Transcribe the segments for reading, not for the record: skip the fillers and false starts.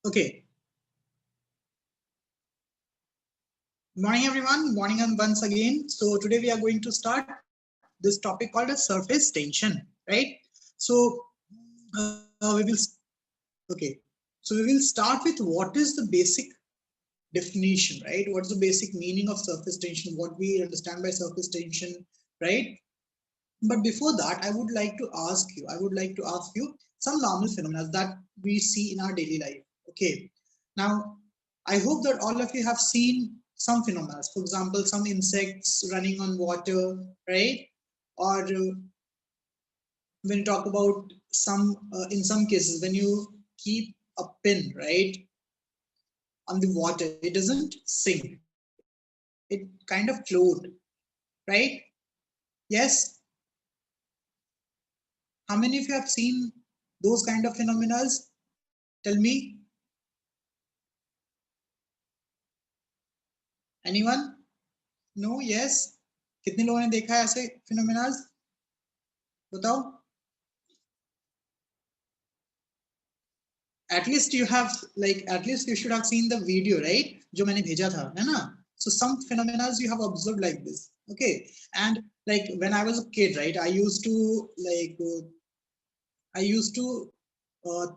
Okay. Morning, everyone. Morning, and once again. So today we are going to start this topic called a surface tension, right? So we will. Okay. So we will start with what is the basic definition, right? What's the basic meaning of surface tension? What we understand by surface tension, right? But before that, I would like to ask you. I would like to ask you some normal phenomena that we see in our daily life. Okay. Now, I hope that all of you have seen some phenomena. For example, some insects running on water, right? Or when you talk about some, in some cases, when you keep a pin, right, on the water, it doesn't sink. It kind of float, right? Yes. How many of you have seen those kind of phenomena? Tell me. Anyone? No? Yes? कितने लोगों ने देखा है ऐसे phenomena? बताओ. At least you have, like, at least you should have seen the video, right? जो मैंने भेजा था, है ना? So some phenomena you have observed like this. Okay. And like when I was a kid, right, I used to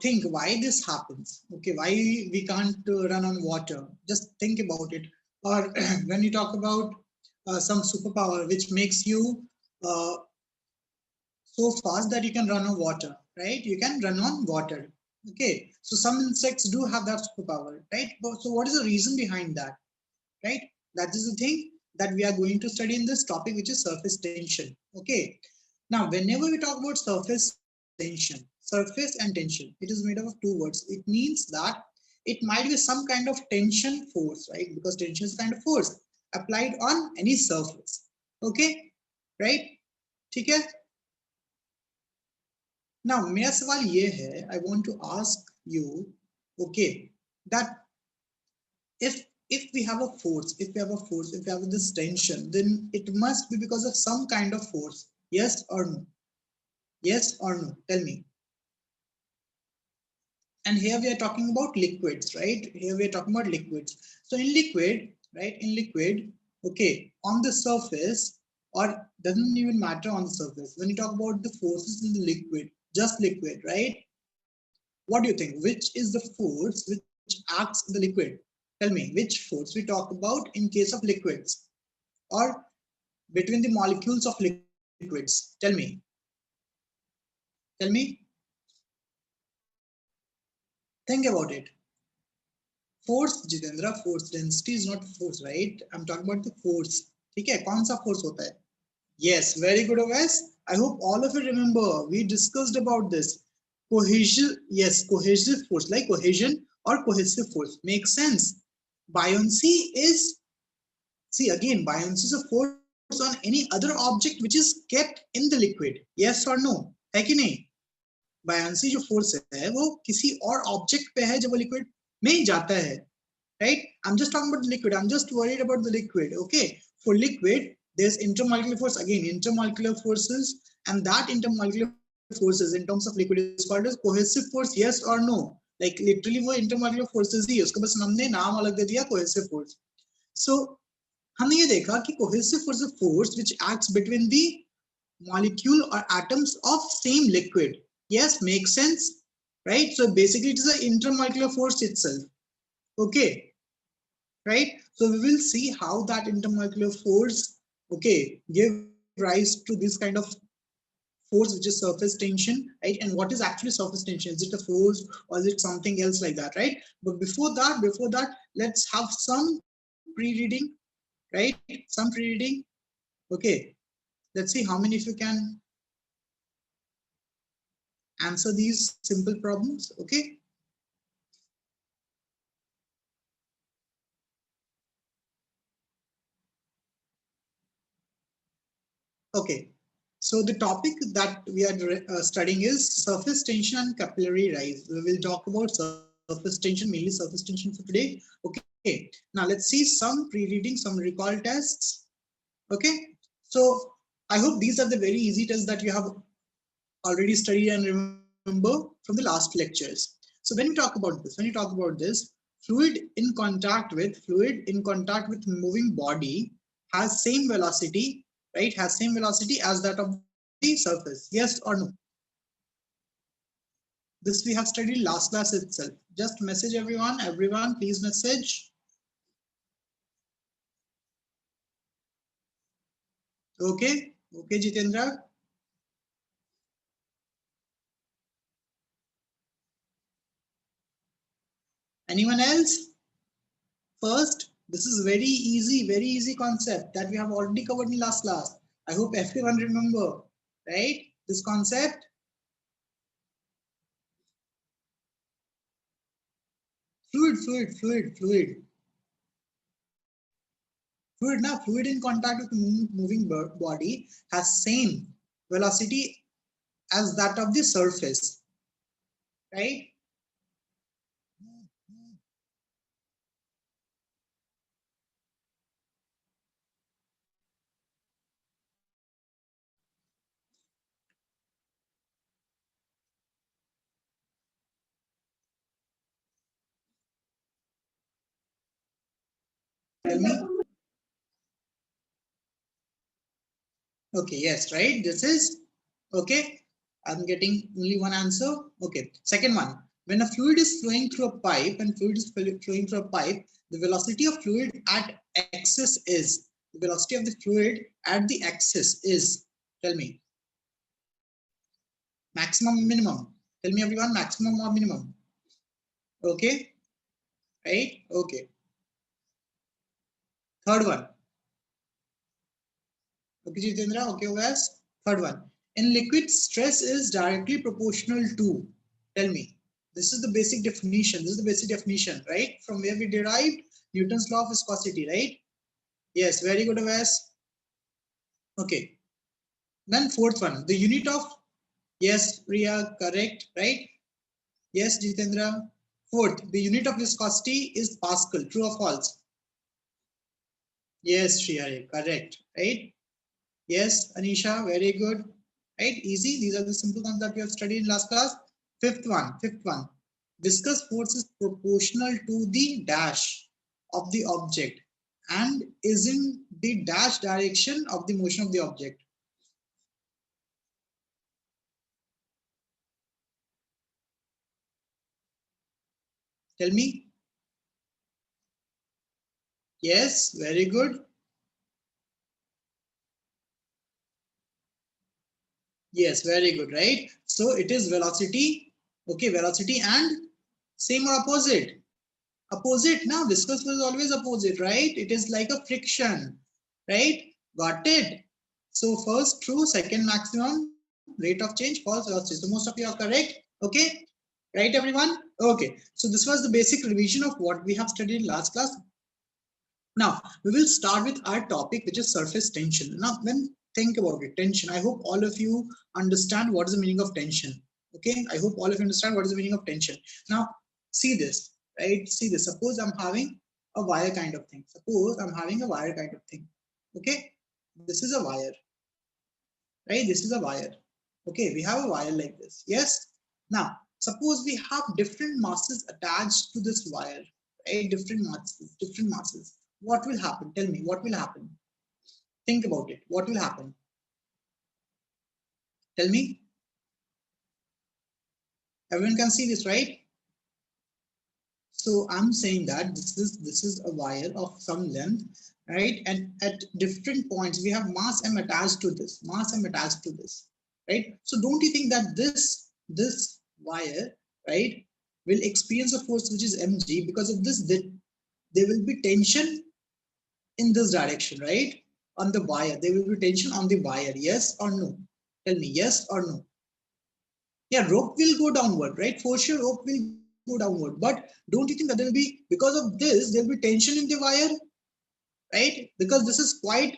think why this happens. Okay, why we can't run on water? Just think about it. Or when you talk about some superpower which makes you uh, so fast that you can run on water, right? You can run on water. Okay, so some insects do have that superpower, right? So what is the reason behind that, right? That is the thing that we are going to study in this topic, which is surface tension. Okay. Now, whenever we talk about surface tension, surface and tension, it is made up of two words. It means that it might be some kind of tension force, right? Because tension is kind of force applied on any surface. Okay, right? ठीक है? Now, मेरा सवाल ये है, I want to ask you, okay, that if we have a force, if we have this tension, then it must be because of some kind of force. Yes or no? Yes or no? Tell me. And here we are talking about liquids, right? Here we are talking about liquids. So in liquid, right? In liquid, okay, on the surface, or doesn't even matter on the surface. When you talk about the forces in the liquid, just liquid, right? What do you think? Which is the force which acts in the liquid? Tell me, which force we talk about in case of liquids or between the molecules of liquids? Tell me. Tell me. Think about it. Force, Jitendra, force density is not force, right? I'm talking about the force. ठीक है? कौन सा force होता है? Yes, very good, Oves. I hope all of you remember. We discussed about this. Cohesion, yes, cohesive force, like cohesion or cohesive force. Makes sense. Buoyancy is, see again, buoyancy is a force on any other object which is kept in the liquid. Yes or no? है कि नहीं? Buoyancy जो force है वो किसी और object पे है जब वो liquid में जाता है. Right? I'm just talking about the liquid. I'm just worried about the liquid. Okay. For liquid, there's intermolecular force, again, intermolecular forces, and that intermolecular forces in terms of liquid is called as cohesive force. Yes or no? Like literally वो intermolecular forces ही है, उसको बस हमने नाम अलग दे दिया cohesive force. So हमने ये देखा कि cohesive force is a force which acts between the molecule or atoms of same liquid. Yes, makes sense, right? So basically it is an intermolecular force itself. Okay, right? So we will see how that intermolecular force, okay, give rise to this kind of force, which is surface tension, right? And what is actually surface tension? Is it a force or is it something else like that, right? But before that, let's have some pre-reading, right? Some pre-reading. Okay, let's see how many of you can answer these simple problems. Okay. Okay. So the topic that we are studying is surface tension and capillary rise. We will talk about surface tension, mainly surface tension for today. Okay. Now let's see some pre-reading, some recall tests. Okay. So I hope these are the very easy tests that you have already studied and remember from the last lectures. So when you talk about this, fluid in contact with moving body has same velocity, right? Has same velocity as that of the surface. Yes or no? This we have studied last class itself. Just message everyone. Everyone, please message. Okay. Okay, Jitendra. Anyone else? First, this is very easy concept that we have already covered in last class. I hope everyone remember, right? This concept, fluid. Fluid now, fluid in contact with moving body has same velocity as that of the surface, right? Tell me. Okay, yes, right. This is okay. I'm getting only one answer. Okay, second one. When a fluid is flowing through a pipe and fluid is flowing through a pipe, the velocity of fluid at axis is the velocity of the fluid at the axis is. Tell me, maximum, minimum. Tell me, everyone, maximum or minimum. Okay, right? Okay. Third one. Okay, Jitendra. Okay, guys. Third one. In liquid, stress is directly proportional to. Tell me. This is the basic definition. This is the basic definition, right? From where we derived Newton's law of viscosity, right? Yes, very good, Wes. Okay. Then fourth one, the unit of, yes, Priya, correct, right? Yes, Jitendra. Fourth, the unit of viscosity is Pascal. True or false? Yes, Shriya, correct, right? Yes, Anisha, very good. Right, easy. These are the simple ones that we have studied in last class. Fifth one. Viscous force is proportional to the dash of the object and is in the dash direction of the motion of the object. Tell me. Yes, very good. Yes, very good, right? So it is velocity. Okay, velocity and same or opposite? Opposite. Now viscous force is always opposite, right? It is like a friction, right? Got it? So first true, second maximum, rate of change, false, velocity. So most of you are correct. Okay, right, everyone? Okay, so this was the basic revision of what we have studied last class. Now we will start with our topic, which is surface tension. Now when think about it, tension, I hope all of you understand what is the meaning of tension. Okay, I hope all of you understand what is the meaning of tension. Now see this, right? See this. Suppose I'm having a wire kind of thing. Suppose I'm having a wire kind of thing. Okay, this is a wire, right? This is a wire. Okay, we have a wire like this. Yes. Now suppose we have different masses attached to this wire, right? Different masses, different masses. What will happen? Tell me, what will happen? Think about it. What will happen? Tell me. Everyone can see this, right? So I'm saying that this is a wire of some length, right? And at different points we have mass m attached to this, right? So don't you think that this wire, right, will experience a force which is mg because of this? That there will be tension in this direction, right? On the wire, there will be tension on the wire. Yes or no? Tell me, yes or no? Yeah, rope will go downward, right? For sure, rope will go downward. But don't you think that there will be, because of this, there will be tension in the wire, right? Because this is quite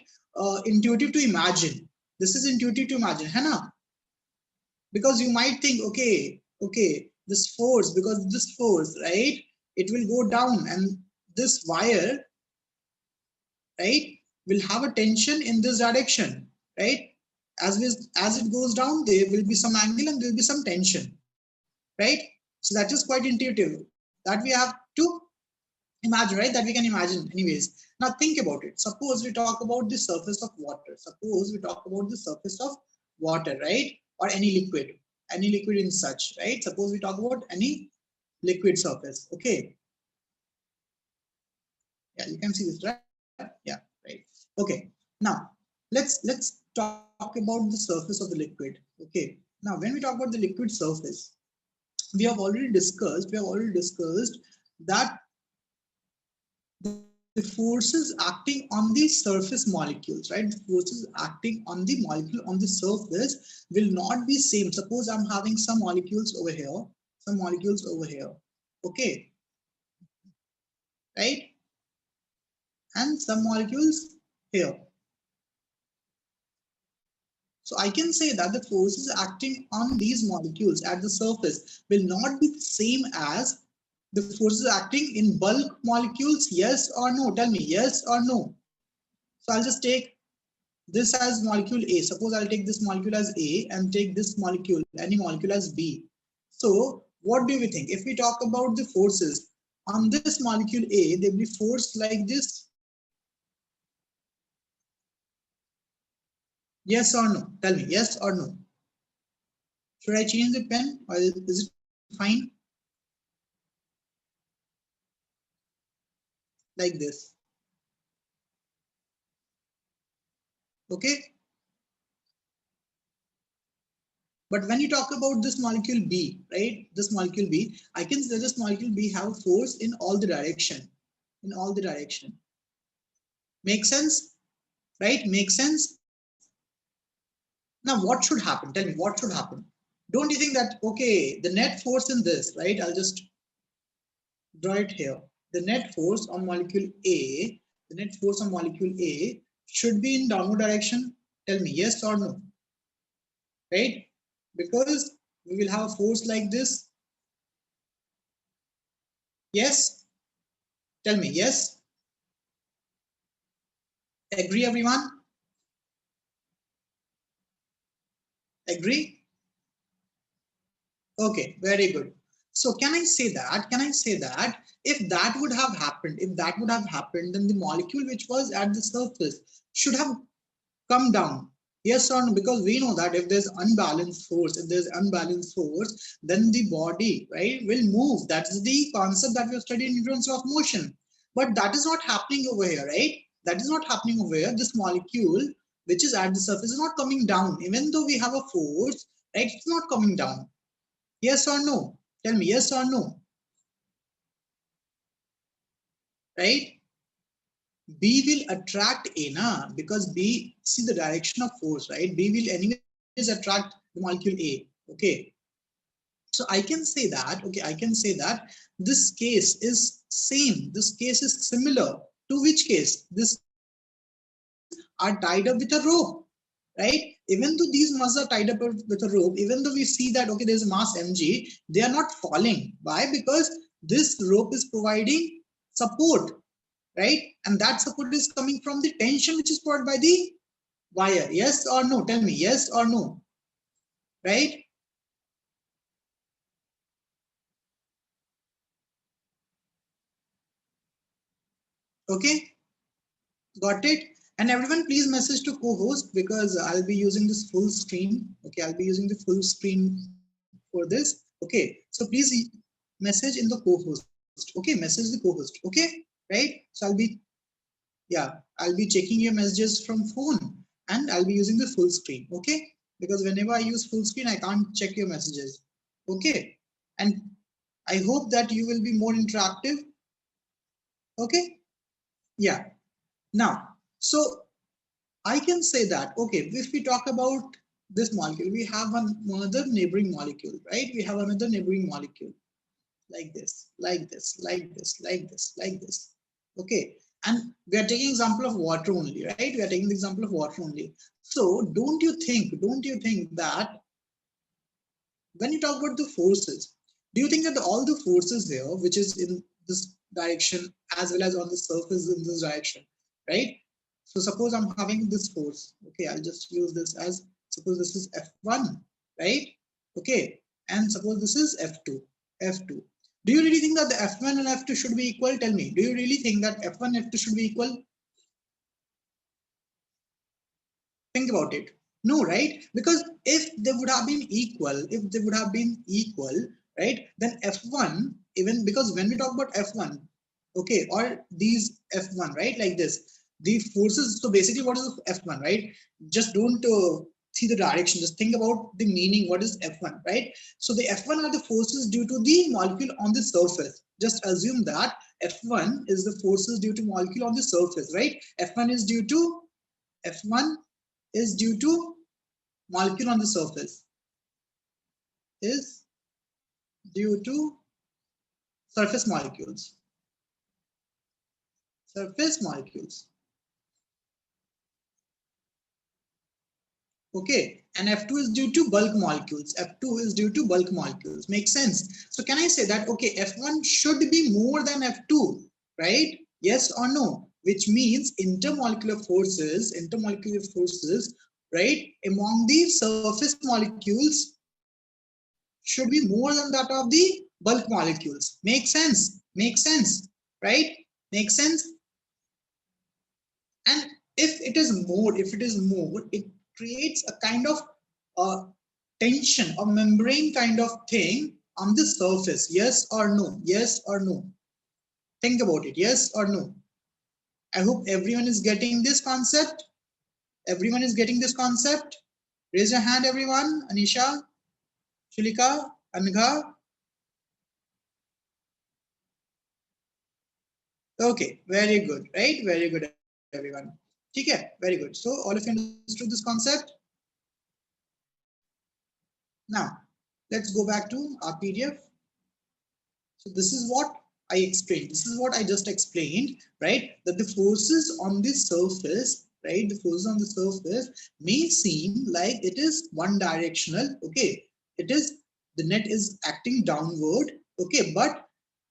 intuitive to imagine. This is intuitive to imagine, Hannah. Because you might think, okay, this force, because this force, right? It will go down, and this wire, right, will have a tension in this direction, right? as it goes down, there will be some angle and there will be some tension, right? So that is quite intuitive that we have to imagine, right? That we can imagine anyways. Now think about it. Suppose we talk about the surface of water. Suppose we talk about the surface of water, right? Or any liquid in such, right? Suppose we talk about any liquid surface. Okay. Yeah, you can see this, right? Yeah, right. Okay. Now let's talk about the surface of the liquid. Okay. Now when we talk about the liquid surface, we have already discussed that the forces acting on the surface molecules, right? The forces acting on the molecule on the surface will not be same. Suppose I'm having some molecules over here, some molecules over here, okay, right? And some molecules here. So I can say that the forces acting on these molecules at the surface will not be the same as the forces acting in bulk molecules. Yes or no? Tell me yes or no. So I'll just take this as molecule A. Suppose I'll take this molecule as A and take this molecule, any molecule as B. So what do we think? If we talk about the forces on this molecule A, they will be forced like this. Yes or no? Tell me, yes or no? Should I change the pen or is it fine? Like this. Okay. But when you talk about this molecule B, right? This molecule B, I can say this molecule B have force in all the direction. In all the direction. Make sense? Right? Make sense? Now, what should happen? Tell me, what should happen? Don't you think that, okay, the net force in this, right? I'll just draw it here. The net force on molecule A, the net force on molecule A should be in downward direction. Tell me, yes or no? Right? Because we will have a force like this. Yes? Tell me, yes? Agree, everyone? Agree? Okay, very good. So can I say that? Can I say that if that would have happened, then the molecule which was at the surface should have come down. Yes or no? Because we know that if there's unbalanced force, then the body, right, will move. That's the concept that we have studied in terms of motion. But that is not happening over here, right? That is not happening over here. This molecule, which is at the surface, is not coming down. Even though we have a force, right, it's not coming down. Yes or no? Tell me, yes or no? Right? B will attract A, na? Because B, see the direction of force, right? B will anyways attract the molecule A. Okay. So I can say that, okay, I can say that this case is same. This case is similar to which case? This are tied up with a rope, right? Even though these masses are tied up with a rope, even though we see that, okay, there's a mass mg, they are not falling. Why? Because this rope is providing support, right? And that support is coming from the tension which is provided by the wire. Yes or no? Tell me, yes or no? Right? Okay, got it? And everyone, please message to co-host because I'll be using this full screen. Okay, I'll be using the full screen for this. Okay, so please message in the co-host. Okay, message the co-host. Okay, right? So I'll be checking your messages from phone and I'll be using the full screen. Okay, because whenever I use full screen, I can't check your messages. Okay, and I hope that you will be more interactive. Okay, yeah. Now, so I can say that, okay, if we talk about this molecule, we have another neighboring molecule, right? We have another neighboring molecule like this, like this, like this, like this, like this. Okay. And we are taking example of water only, right? We are taking the example of water only. So don't you think that when you talk about the forces, do you think that all the forces here, which is in this direction as well as on the surface in this direction, right? So suppose I'm having this force. Okay, I'll just use this as Suppose this is F1, right? Okay, and suppose this is F2. F2. Do you really think that the F1 and F2 should be equal? Tell me. Do you really think that F1 and F2 should be equal? Think about it. No, right? Because if they would have been equal, right, then F1, even because when we talk about F1, okay, or these F1, right, like this, the forces. So basically, what is F1, right? Just don't see the direction. Just think about the meaning. What is F1, right? So the F1 are the forces due to the molecule on the surface. Just assume that F1 is the forces due to molecule on the surface, right? F1 is due to molecule on the surface, is due to surface molecules. Surface molecules. Okay, and F2 is due to bulk molecules. F2 is due to bulk molecules. Makes sense. So can I say that, okay, F1 should be more than F2, right? Yes or no? Which means intermolecular forces, right, among the surface molecules should be more than that of the bulk molecules. Make sense? Make sense, right? Make sense? And if it is more, it creates a kind of tension or membrane kind of thing on the surface. Yes or no? Yes or no? Think about it. Yes or no? I hope everyone is getting this concept. Everyone is getting this concept. Raise your hand, everyone. Anisha, Shulika, Anagha. Okay, very good, right? Very good, everyone. Okay, very good. So all of you understood this concept? Now, let's go back to our PDF. So this is what I explained. This is what I just explained, right? That the forces on the surface, right? The forces on the surface may seem like it is one directional. Okay, it is, the net is acting downward. Okay, but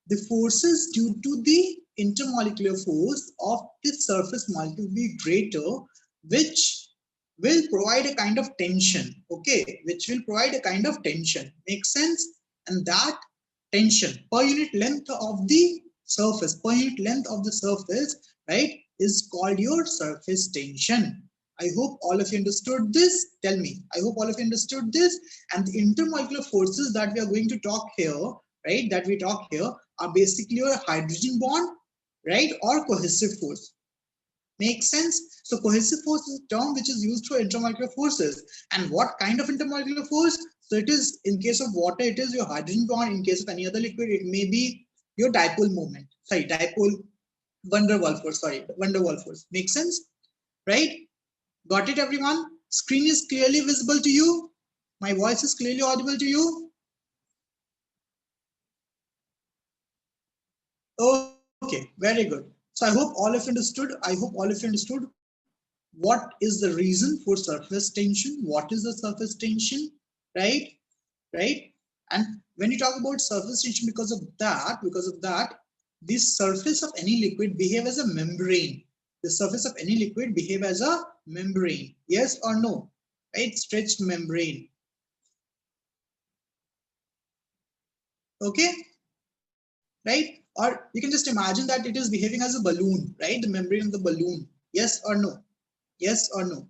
the forces due to the intermolecular force of the surface molecule will be greater, which will provide a kind of tension. Okay, which will provide a kind of tension. Makes sense? And that tension per unit length of the surface, right, is called your surface tension. I hope all of you understood this. Tell me. I hope all of you understood this. And the intermolecular forces that we are going to talk here, right, that we talk here are basically your hydrogen bond, right, or cohesive force. Make sense? So cohesive force is a term which is used for intermolecular forces. And what kind of intermolecular force? So it is, in case of water, it is your hydrogen bond. In case of any other liquid, it may be your dipole moment. Sorry, dipole van der Waals force. Sorry, van der Waals force. Make sense? Right? Got it, everyone? Screen is clearly visible to you. My voice is clearly audible to you. Okay, very good. So I hope all of you understood. What is the reason for surface tension. What is the surface tension, right? Right? And when you talk about surface tension, because of that, the surface of any liquid behave as a membrane. The surface of any liquid behave as a membrane. Yes or no? Right? Stretched membrane. Okay, right? Or you can just imagine that it is behaving as a balloon, right? The membrane of the balloon. Yes or no? Yes or no?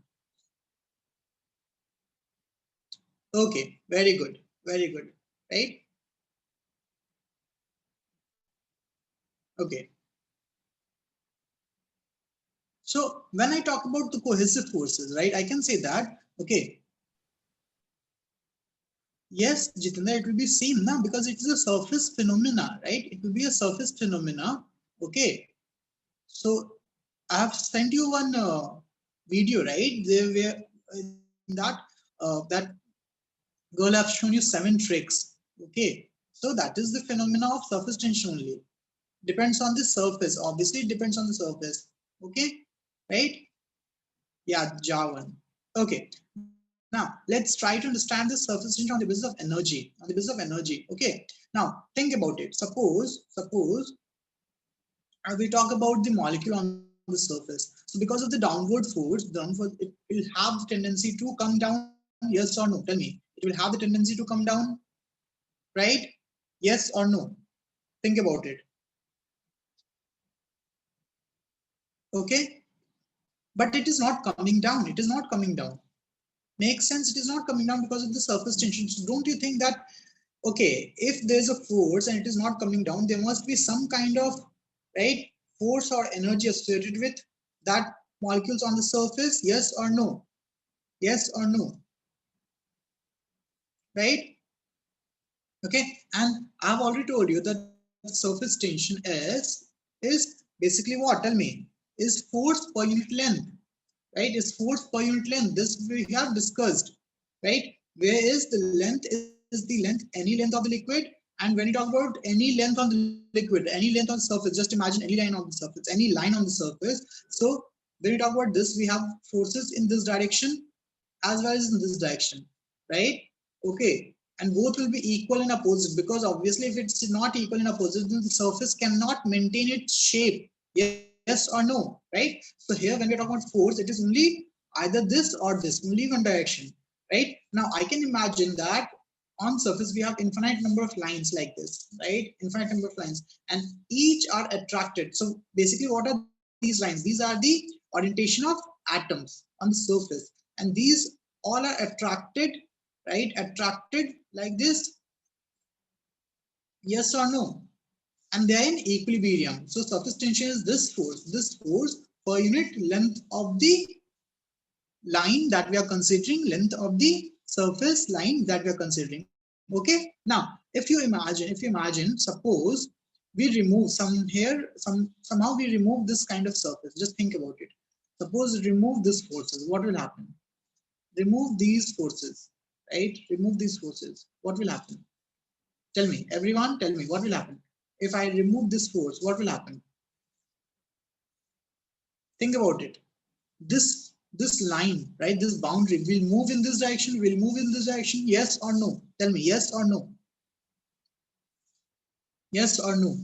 Okay, very good, right? Okay. So when I talk about the cohesive forces, right, I can say that, okay, yes, Jitendra, it will be same now because it is a surface phenomena, right? It will be a surface phenomena. Okay. So I have sent you one video, right? There were in that girl have shown you 7 tricks. Okay. So that is the phenomena of surface tension only. Depends on the surface. Obviously, it depends on the surface. Okay. Right? Yeah, Javan. Okay. Now, let's try to understand this surface tension on the basis of energy. Okay. Now, think about it. Suppose we talk about the molecule on the surface. So, because of the downward force, it will have the tendency to come down Yes or no? Tell me. It will have the tendency to come down, right? Yes or no? Think about it. Okay, but it is not coming down. It is not coming down. Makes sense? It is not coming down because of the surface tension. So don't you think that, okay, if there's a force and it is not coming down, there must be some kind of, right, force or energy associated with that molecules on the surface? Yes or no? Yes or no? Right? Okay, and I've already told you that surface tension is basically what? Tell me. Is force per unit length, right? Is force per unit length. This we have discussed, right? Where is the length? Is the length any length of the liquid? And when you talk about any length on the liquid, any length on the surface, just imagine any line on the surface, any line on the surface. So when you talk about this, we have forces in this direction as well as in this direction, right? Okay, and both will be equal and opposite, because obviously if it's not equal and opposite, then the surface cannot maintain its shape. Yes or no? Right? So here when we're talking about force, it is only either this or this, only one direction, right? Now I can imagine that on surface we have infinite number of lines like this, right? Infinite number of lines, and each are attracted. So basically what are these lines? These are the orientation of atoms on the surface, and these all are attracted, right? Attracted like this. Yes or no? And they are in equilibrium. So surface tension is this force per unit length of the line that we are considering, length of the surface line that we are considering. Okay. Now, suppose we remove some here, somehow we remove this kind of surface. Just think about it. Suppose remove this forces. What will happen? Remove these forces, right? Remove these forces. What will happen? Tell me, everyone, tell me what will happen. If I remove this force, what will happen? Think about it. This line, right? This boundary will move in this direction, will move in this direction. Yes or no? Tell me, yes or no? Yes or no?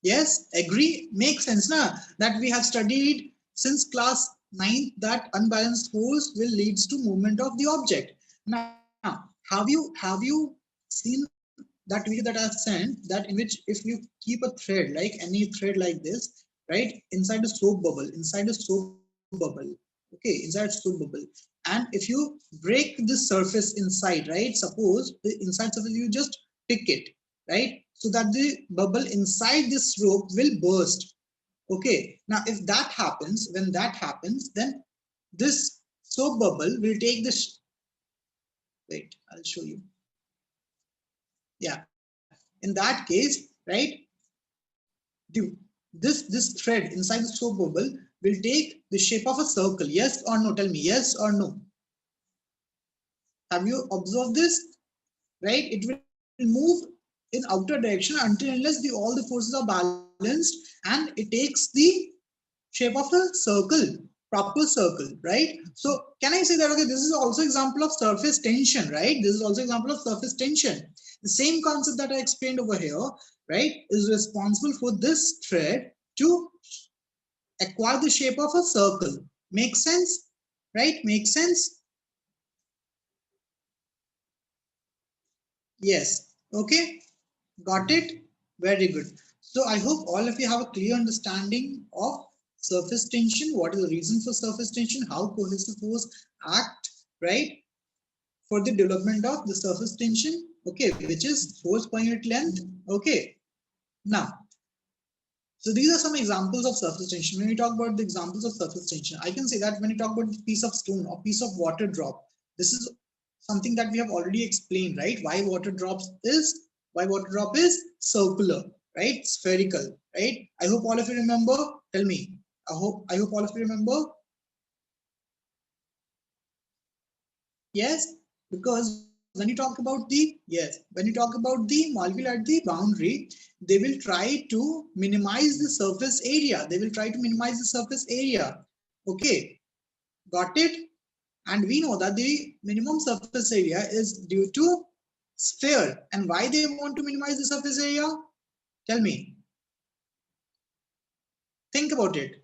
Yes, agree. Makes sense, na? That we have studied since class 9th that unbalanced force will leads to movement of the object. Now, have you seen that video that I sent, that in which if you keep a thread, like any thread like this, right, inside a soap bubble, okay, inside soap bubble, and if you break the surface inside, right, suppose the inside surface you just pick it, right, so that the bubble inside this rope will burst. Okay, now if that happens, when that happens, then this soap bubble will take this, wait, I'll show you. Yeah, in that case, right, this thread inside the soap bubble will take the shape of a circle. Yes or no? Tell me, yes or no? Have you observed this? Right, it will move in outer direction until unless all the forces are balanced, and it takes the shape of a circle, proper circle, right? So can I say that, okay, this is also example of surface tension, right? This is also example of surface tension. The same concept that I explained over here, right, is responsible for this thread to acquire the shape of a circle. Make sense? Right? Make sense? Yes. Okay. Got it? Very good. So I hope all of you have a clear understanding of surface tension. What is the reason for surface tension? How cohesive force act, right, for the development of the surface tension, okay, which is force per unit length. Okay. Now, so these are some examples of surface tension. When we talk about the examples of surface tension, I can say that when you talk about the piece of stone or piece of water drop, this is something that we have already explained, right? Why water drop is circular, right? Spherical, right? I hope all of you remember. Tell me. I hope all of you remember. Yes, because when you talk about the molecule at the boundary, they will try to minimize the surface area. They will try to minimize the surface area. Okay, got it? And we know that the minimum surface area is due to sphere. And why they want to minimize the surface area? Tell me. Think about it.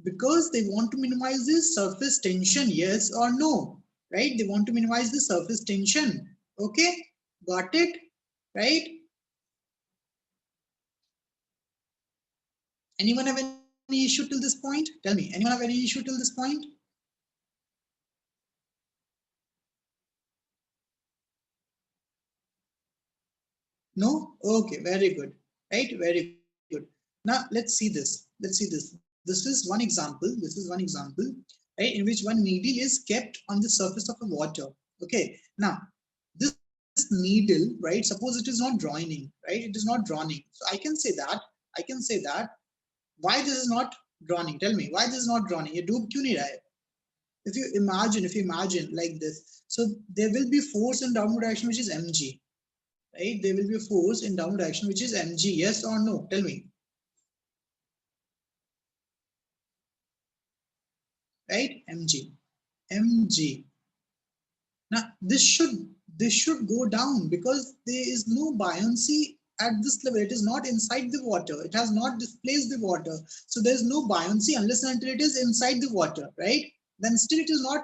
Because they want to minimize the surface tension, yes or no? right? They want to minimize the surface tension. Okay, got it, right? Anyone have any issue till this point? Tell me, anyone have any issue till this point? No? Okay, very good. Right? Very good. Now let's see this. Let's see this. This is one example. This is one example, right? In which one needle is kept on the surface of a water. Okay. Now this needle, right? Suppose it is not joining, right? It is not joining. So I can say that. I can say that. Why this is not joining? Tell me why this is not joining. ये डूब क्यों नहीं रहा है? If you imagine like this, so there will be force in downward direction which is mg, right? There will be a force in downward direction which is mg. Yes or no? Tell me. Right? Mg. Now this should go down because there is no buoyancy at this level. It is not inside the water. It has not displaced the water. So there is no buoyancy unless and until it is inside the water, right? Then still it is not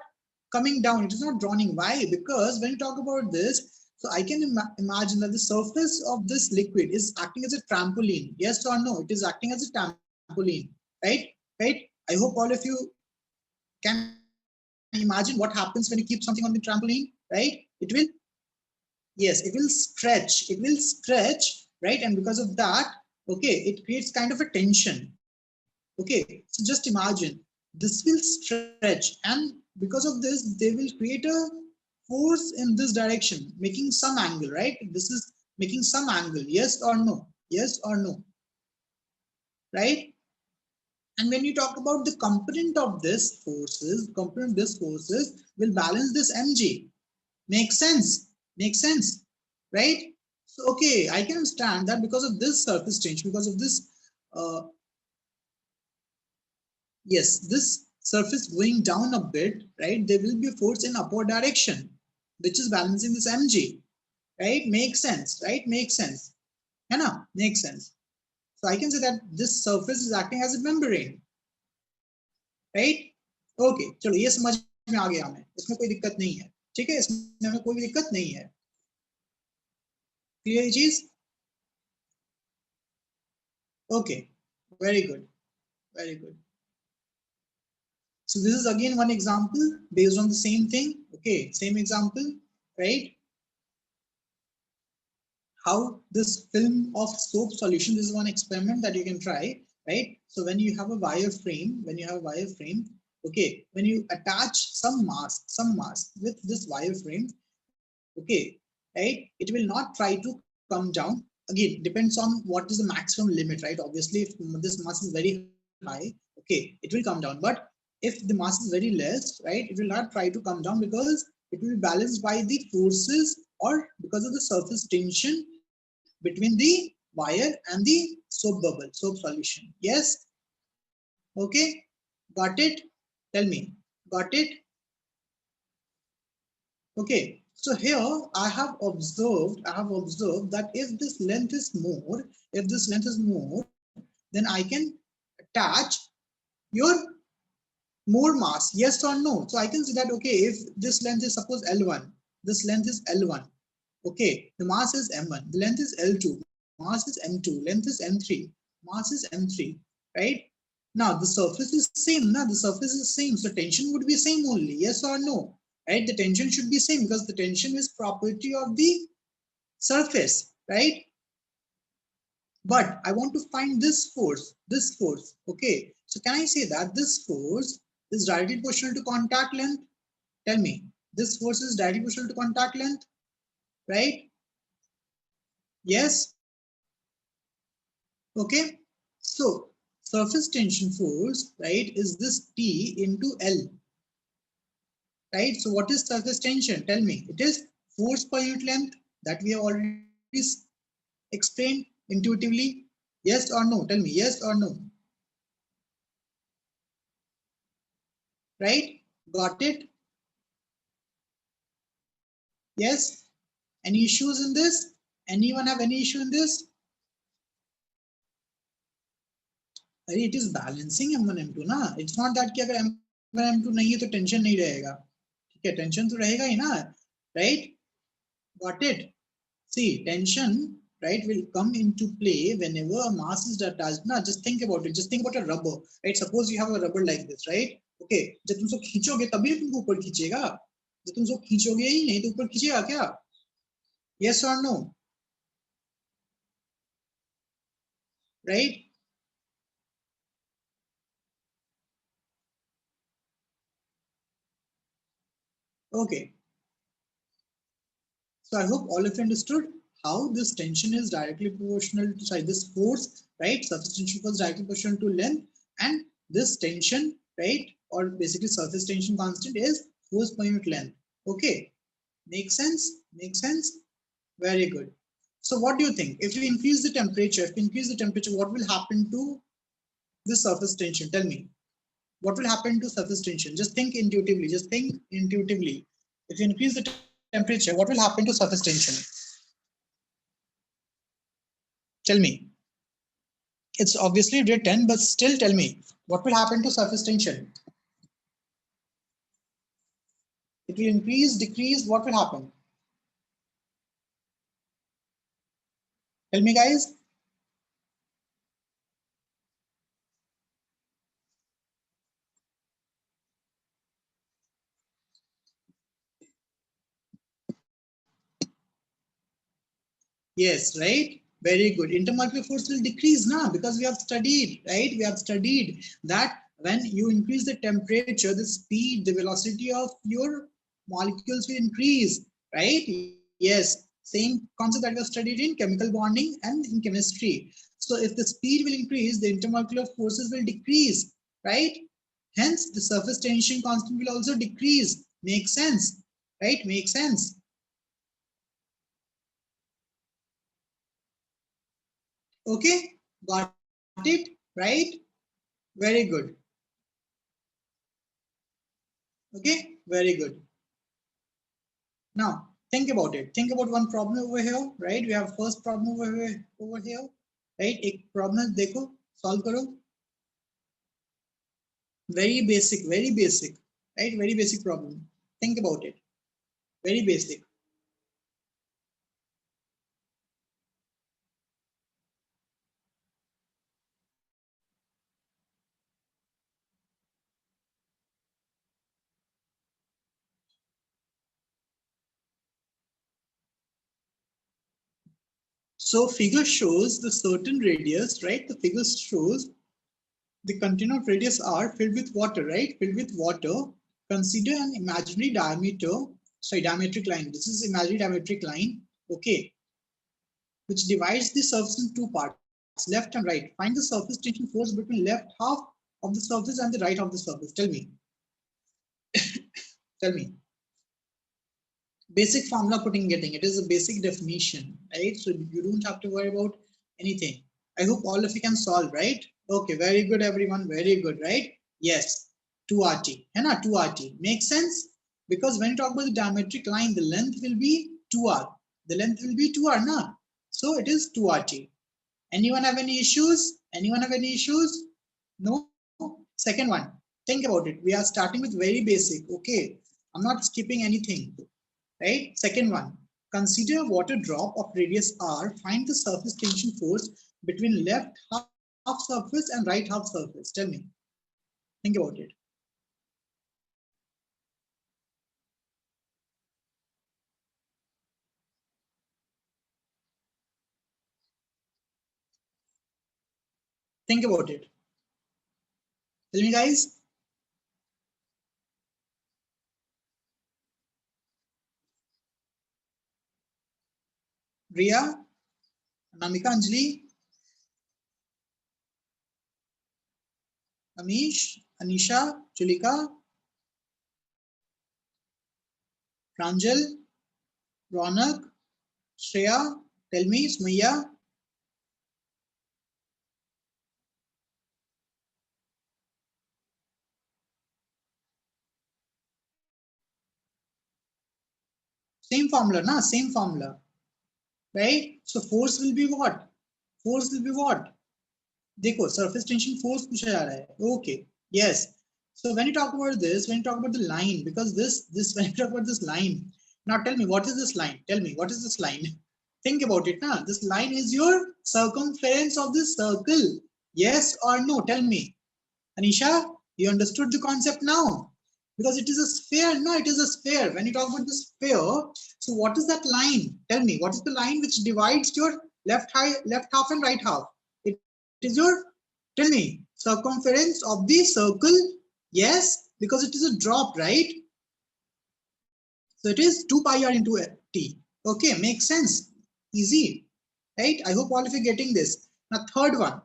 coming down. It is not drowning. Why? Because when you talk about this, so I can imagine that the surface of this liquid is acting as a trampoline. Yes or no? It is acting as a trampoline, right? Right? I hope all of you can imagine what happens when you keep something on the trampoline, right? It will, yes, it will stretch, right? And because of that, okay, it creates kind of a tension. Okay, so just imagine this will stretch, and because of this, they will create a force in this direction, making some angle, right? This is making some angle. Yes or no? Yes or no? Right? And when you talk about the component of this forces will balance this mg. Makes sense. Makes sense. Right? So, okay, I can understand that because of this surface tension, because of this, yes, this surface going down a bit, right? There will be a force in upward direction, which is balancing this mg. Right? Makes sense. Right? Makes sense. है ना? Makes sense. So I can say that this surface is acting as a membrane. Right okay चलो ये समझ में आ गया हमें इसमें कोई दिक्कत नहीं है ठीक है इसमें हमें कोई भी दिक्कत नहीं है क्लियर ये चीज okay very good very good so this is again one example based on the same thing okay same example right how this film of soap solution, this is one experiment that you can try, right? So when you have a wire frame, okay, when you attach some mass with this wire frame, okay, right, it will not try to come down. Again, depends on what is the maximum limit, right? Obviously, if this mass is very high, okay, it will come down. But if the mass is very less, right, it will not try to come down because it will be balanced by the forces or because of the surface tension between the wire and the soap solution. Yes? Okay? Got it? Tell me. Got it? Okay. So here I have observed that if this length is more, then I can attach your more mass. Yes or no? So I can say that, okay, if this length is suppose L1, this length is L1. Okay, the mass is M1, the length is L2, mass is M2, length is M3, mass is M3, right? Now the surface is same, now the surface is same, so tension would be same only, yes or no? Right? The tension should be same because the tension is property of the surface, right? But I want to find this force, okay? So can I say that this force is directly proportional to contact length? Tell me, this force is directly proportional to contact length, right? Yes? Okay, so surface tension force, right, is this T into L, right? So what is surface tension? Tell me. It is force per unit length that we have already explained intuitively. Yes or no? Tell me. Yes or no? Right? Got it? Yes? Any issues in this? Anyone have any issue in this? It is balancing M1 M2 ना. It's not that कि अगर M1 M2 नहीं है तो tension नहीं रहेगा. क्या tension तो रहेगा ही ना, right? Got it? See, tension, right, will come into play whenever a mass is attached. Now, just think about it. Just think about a rubber, right? Suppose you have a rubber like this, right? Okay. जब तुम उसको खींचोगे तभी तुमको ऊपर खींचेगा. जब तुम उसको खींचोगे ही नहीं तो ऊपर खींचेगा क्या? Yes or no? Right? Okay. So I hope all of you understood how this tension is directly proportional to, sorry, this force, right? Surface tension force directly proportional to length, and this tension, right, or basically surface tension constant is force per unit length. Okay, make sense? Make sense? Very good. So what do you think? If we increase the temperature, what will happen to this surface tension? Tell me. What will happen to surface tension? Just think intuitively. Just think intuitively. If you increase the temperature, what will happen to surface tension? Tell me. It's obviously written, but still tell me, what will happen to surface tension? It will increase, decrease, what will happen? Tell me, guys. Yes, right? Very good. Intermolecular force will decrease now because we have studied, right? We have studied that when you increase the temperature, the speed, the velocity of your molecules will increase, right? Yes, same concept that we have studied in chemical bonding and in chemistry. So if the speed will increase, the intermolecular forces will decrease, right? Hence, the surface tension constant will also decrease. Make sense, right? Make sense. Okay, got it, right? Very good. Okay, very good. Now, think about it. Think about one problem over here, right? We have first problem over here, right? एक problem देखो, solve करो. Very basic, right? Very basic problem. Think about it. Very basic. So figure shows the certain radius, right? The figure shows the container of radius r filled with water, right? Filled with water. Consider an imaginary diametric line. This is imaginary diametric line, okay, which divides the surface in two parts, left and right. Find the surface tension force between left half of the surface and the right of the surface. Tell me. Tell me. Basic formula getting. It is a basic definition, right? So you don't have to worry about anything. I hope all of you can solve, right? Okay, very good, everyone. Very good, right? Yes, 2RT. है ना? 2RT. Makes sense? Because when you talk about the diametric line, the length will be 2R. The length will be 2R, na? So it is 2RT. Anyone have any issues? Anyone have any issues? No? Second one. Think about it. We are starting with very basic. Okay. I'm not skipping anything. Right? Second one, consider a water drop of radius r. Find the surface tension force between left half surface and right half surface. Tell me. Think about it. Think about it. Tell me, guys. Ria, Namika, Anjali, Amish, Anisha, Julika, Pranjal, Ronak, Shreya. Tell me, Sumaya. Same formula, na? Same formula. Right? So force will be what? Force will be what? देखो surface tension force पूछा जा रहा है. Okay, yes. So when you talk about this, when you talk about the line, because this when you talk about this line, now tell me what is this line? Tell me what is this line? Think about it, now. This line is your circumference of this circle. Yes or no? Tell me. Anisha, you understood the concept now? Because it is a sphere. No, it is a sphere. When you talk about the sphere, so what is that line? Tell me, what is the line which divides your left half and right half? It is your, tell me, circumference of the circle. Yes, because it is a drop, right? So it is 2 pi r into t. Okay, makes sense. Easy, right? I hope all of you are getting this. Now, third one.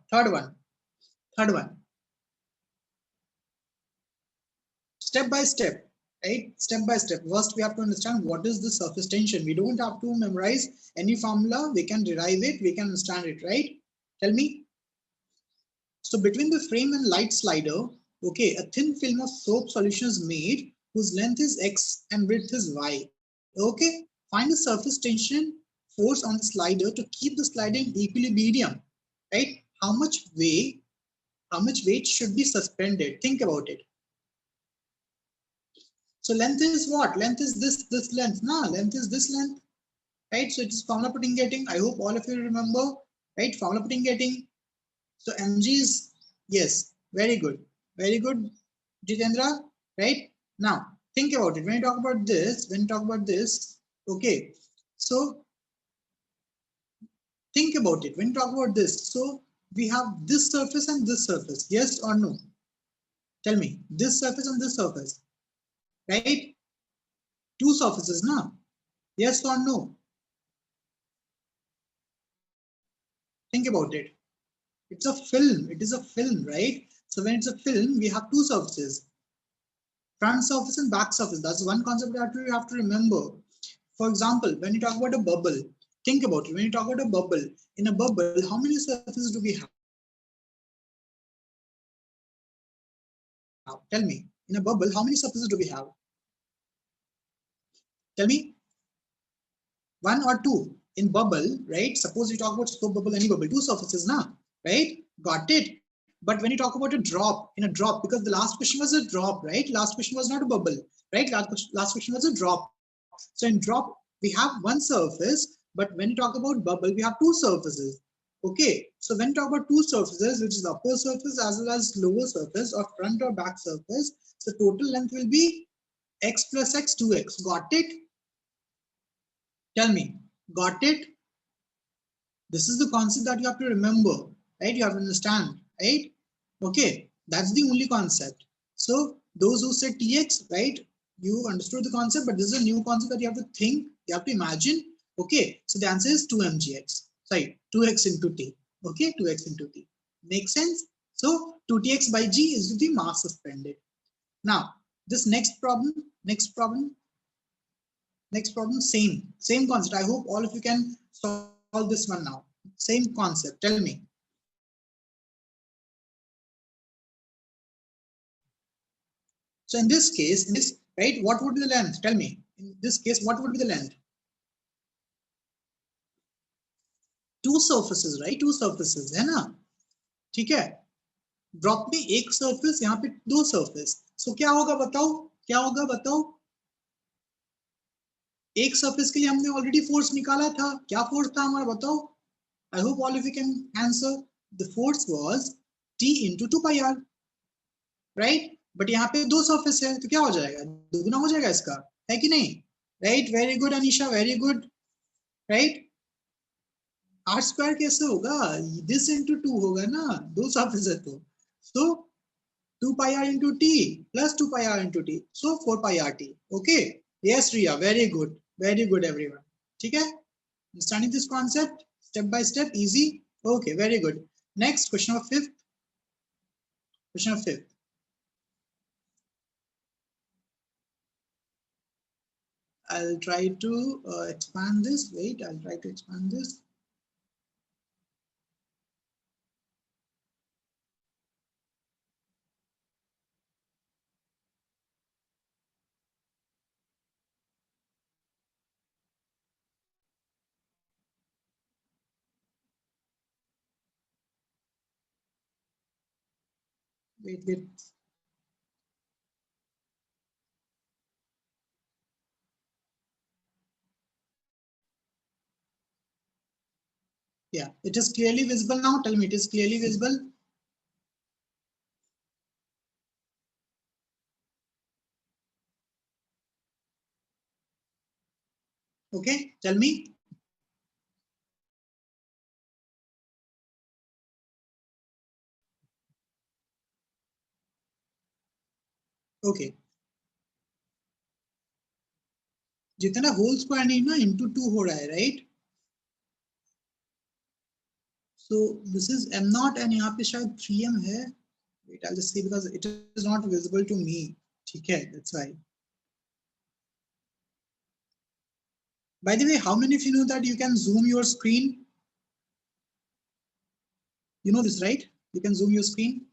Step by step, right? Step by step. First, we have to understand what is the surface tension. We don't have to memorize any formula. We can derive it. We can understand it, right? Tell me. So between the frame and light slider, okay, a thin film of soap solution is made whose length is x and width is y. Okay, find the surface tension force on the slider to keep the slider in equilibrium, right? How much weight should be suspended? Think about it. So length is what? Length is this length. Nah, length is this length, right? So it is formula putting getting. I hope all of you remember, right? Formula putting getting. So mg is, yes, very good, Jitendra, right? Now think about it. When you talk about this, okay. So think about it. When you talk about this, so we have this surface and this surface. Yes or no? Tell me. This surface and this surface, right? Two surfaces, na? Yes or no? Think about it. It's a film. It is a film, right? So when it's a film, we have two surfaces, front surface and back surface. That's one concept that you have to remember. For example, when you talk about a bubble, think about it. When you talk about a bubble, in a bubble, how many surfaces do we have? Tell me, in a bubble, how many surfaces do we have? Tell me, one or two. In bubble, right? Suppose you talk about soap bubble, any bubble, two surfaces, na? Right? Got it. But when you talk about a drop, in a drop, because the last question was a drop, right? Last question was not a bubble, right? Last question was a drop. So in drop, we have one surface, but when you talk about bubble, we have two surfaces. Okay, so when you talk about two surfaces, which is the upper surface as well as lower surface or front or back surface, the total length will be x plus x 2x. Got it? Tell me, got it? This is the concept that you have to remember, right? You have to understand, right? Okay, that's the only concept. So those who said tx, right, you understood the concept, but this is a new concept that you have to think, you have to imagine. Okay, so the answer is 2mgx, sorry, 2x into t. Okay, 2x into t. Makes sense? So 2tx by g is the mass suspended. Now this next problem, same concept. I hope all of you can solve this one now. Same concept. Tell me. So in this case, right, what would be the length? Tell me. In this case, what would be the length? Two surfaces, right? Two surfaces, है ना? ठीक है? Drop में एक surface, यहाँ पे दो surface. सो क्या होगा बताओ? क्या होगा बताओ? एक सरफेस के लिए हमने ऑलरेडी फोर्स निकाला था. क्या फोर्स था हमारा बताओ? I hope all of you can answer. The force was T into 2 pi r, right? But यहाँ पे दो सरफेस है तो क्या हो जाएगा? दुगना हो जाएगा इसका, है कि नहीं? Right, very good Anisha, very good, right. R square कैसे होगा? दिस इंटू टू होगा ना, दो सरफेस है तो. सो 2 pi r into t plus 2 pi r into t, so 4 pi r t. Okay, yes Riya, very good everyone. ठीक है, understanding this concept step by step, easy. Okay, very good. Next question of fifth. Question of fifth. I'll try to expand this. Wait, I'll try to expand this. Wait. Yeah, it is clearly visible now. Tell me, it is clearly visible. Okay, tell me. Okay, जितना whole square नहीं ना into 2 हो रहा है, right? So this is m naught and यहाँ पे शायद 3m है. Wait, I'll just see because it is not visible to me. ठीक है, that's why. By the way, how many of you know that you can zoom your screen? You know this, right? You can zoom your screen.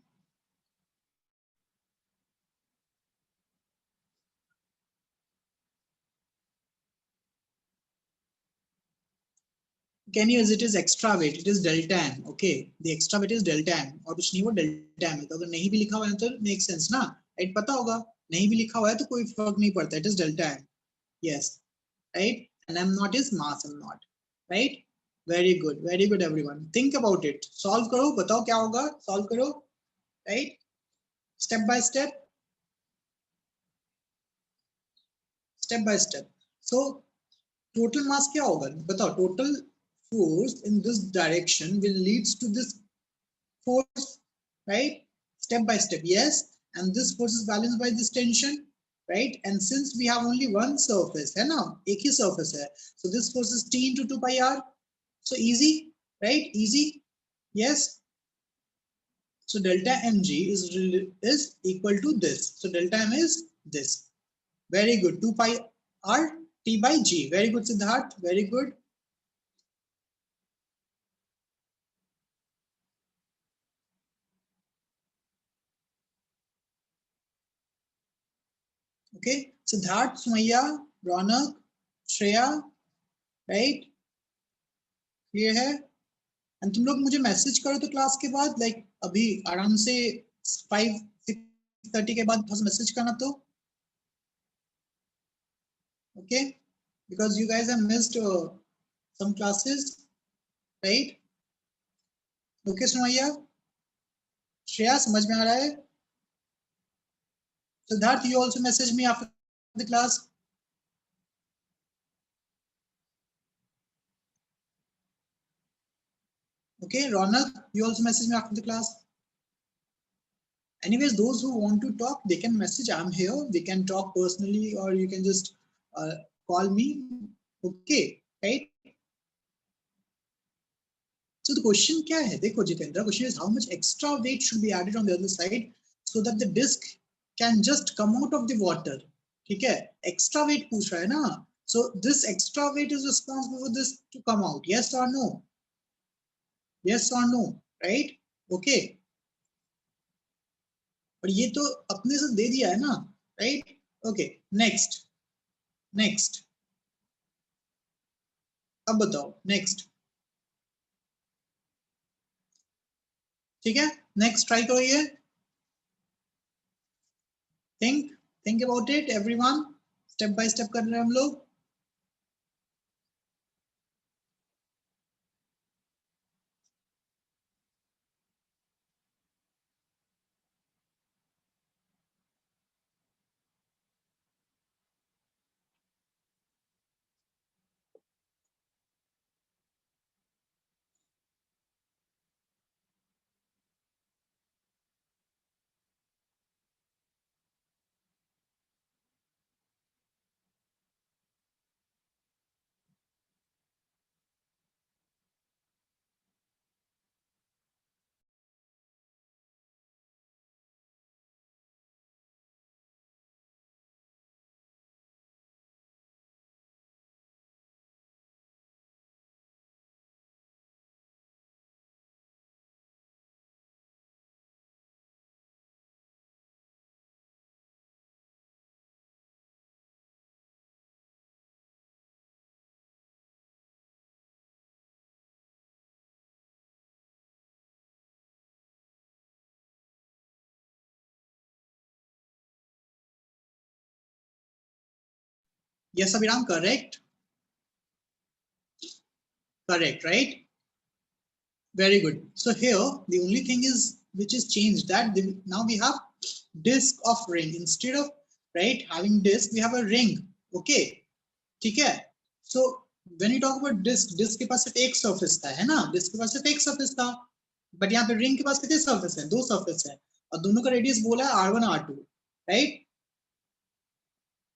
Can you, as it is extra weight, it is delta m. Okay, the extra weight is delta m और कुछ नहीं, वो delta m है. तो अगर नहीं भी लिखा हुआ है तो make sense ना, right? पता होगा. नहीं भी लिखा हुआ है तो कोई फर्क नहीं पड़ता. It is delta m. Yes, right? And m naught is mass m naught, right? Very good everyone. Think about it. Solve करो, बताओ क्या होगा. Solve करो, right? Step by step. Step by step. So total mass क्या होगा? बताओ. Total force in this direction will leads to this force, right? Step by step, yes. And this force is balanced by this tension, right? And since we have only one surface, है ना? एक ही surface है. So this force is T into 2 pi r. So easy, right? Easy, yes. So delta mg is equal to this. So delta m is this. Very good. 2 pi r T by g. Very good, Siddharth. Very good. Okay. Siddharth, Sumaya, Ronak, Shreya, right? Clear है. And तुम लोग मुझे message करो तो class के बाद, like अभी आराम से 5-6:30 के बाद बस मैसेज करना तो. Okay, because you guys have missed some classes, right? Okay Sunaiya, Shreya समझ में आ रहा है? Siddharth, you also message me after the class. Okay, Ronak, you also message me after the class. Anyways, those who want to talk, they can message. I'm here. We can talk personally, or you can just call me. Okay, right? So the question क्या है? देखो Jitendra, question is how much extra weight should be added on the other side so that the disc can just come out of the water. ठीक है? Extra weight पूछ रहा है ना? So this extra weight is responsible for this to come out. Yes or no? Yes or no? Right? Okay. और ये तो अपने से दे दिया है ना? Right? Okay. Next. Next. अब बताओ. Next. ठीक है? Next try करो ये. Think about it, everyone. Step by step कर रहे हैं हम लोग. Yes, Abhiram, correct. Correct, right? Very good. So here the only thing is which is changed that now we have disk of ring instead of right having disk we have a ring. Okay, ठीक है. So when you talk about disk के पास सिर्फ एक surface था है ना, disk के पास सिर्फ एक surface था, but यहाँ पे ring के पास कितने surface है, दो surface है और दोनों का radius बोला है R1 R2, right?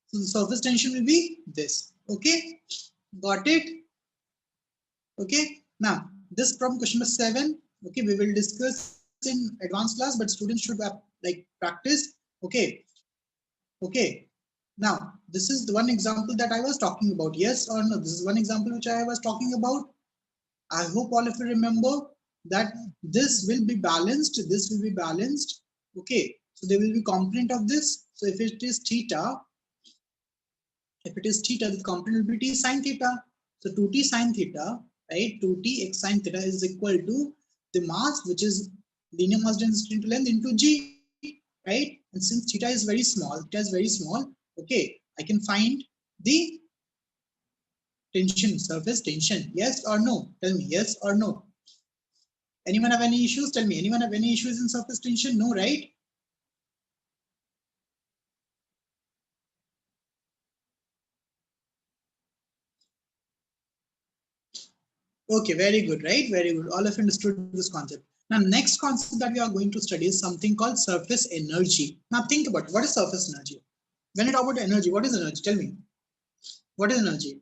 So the surface tension will be this. Okay, got it? Okay, now this from question number 7. Okay, we will discuss in advanced class, but students should have like practice. Okay, okay. Now this is the one example that I was talking about. Yes or no? This is one example which I was talking about. I hope all of you remember that this will be balanced. This will be balanced. Okay, so there will be component of this. So if it is theta, the component will be t sine theta. So 2t sine theta, right? 2t x sine theta is equal to the mass, which is linear mass density into length into g, right? And since theta is very small, okay, I can find the tension, surface tension. Yes or no? Tell me, yes or no? Anyone have any issues? Tell me, anyone have any issues in surface tension? No, right? Okay, very good, right? Very good. All of you understood this concept. Now, next concept that we are going to study is something called surface energy. Now, think about it. What is surface energy? When you talk about energy, what is energy? Tell me. What is energy?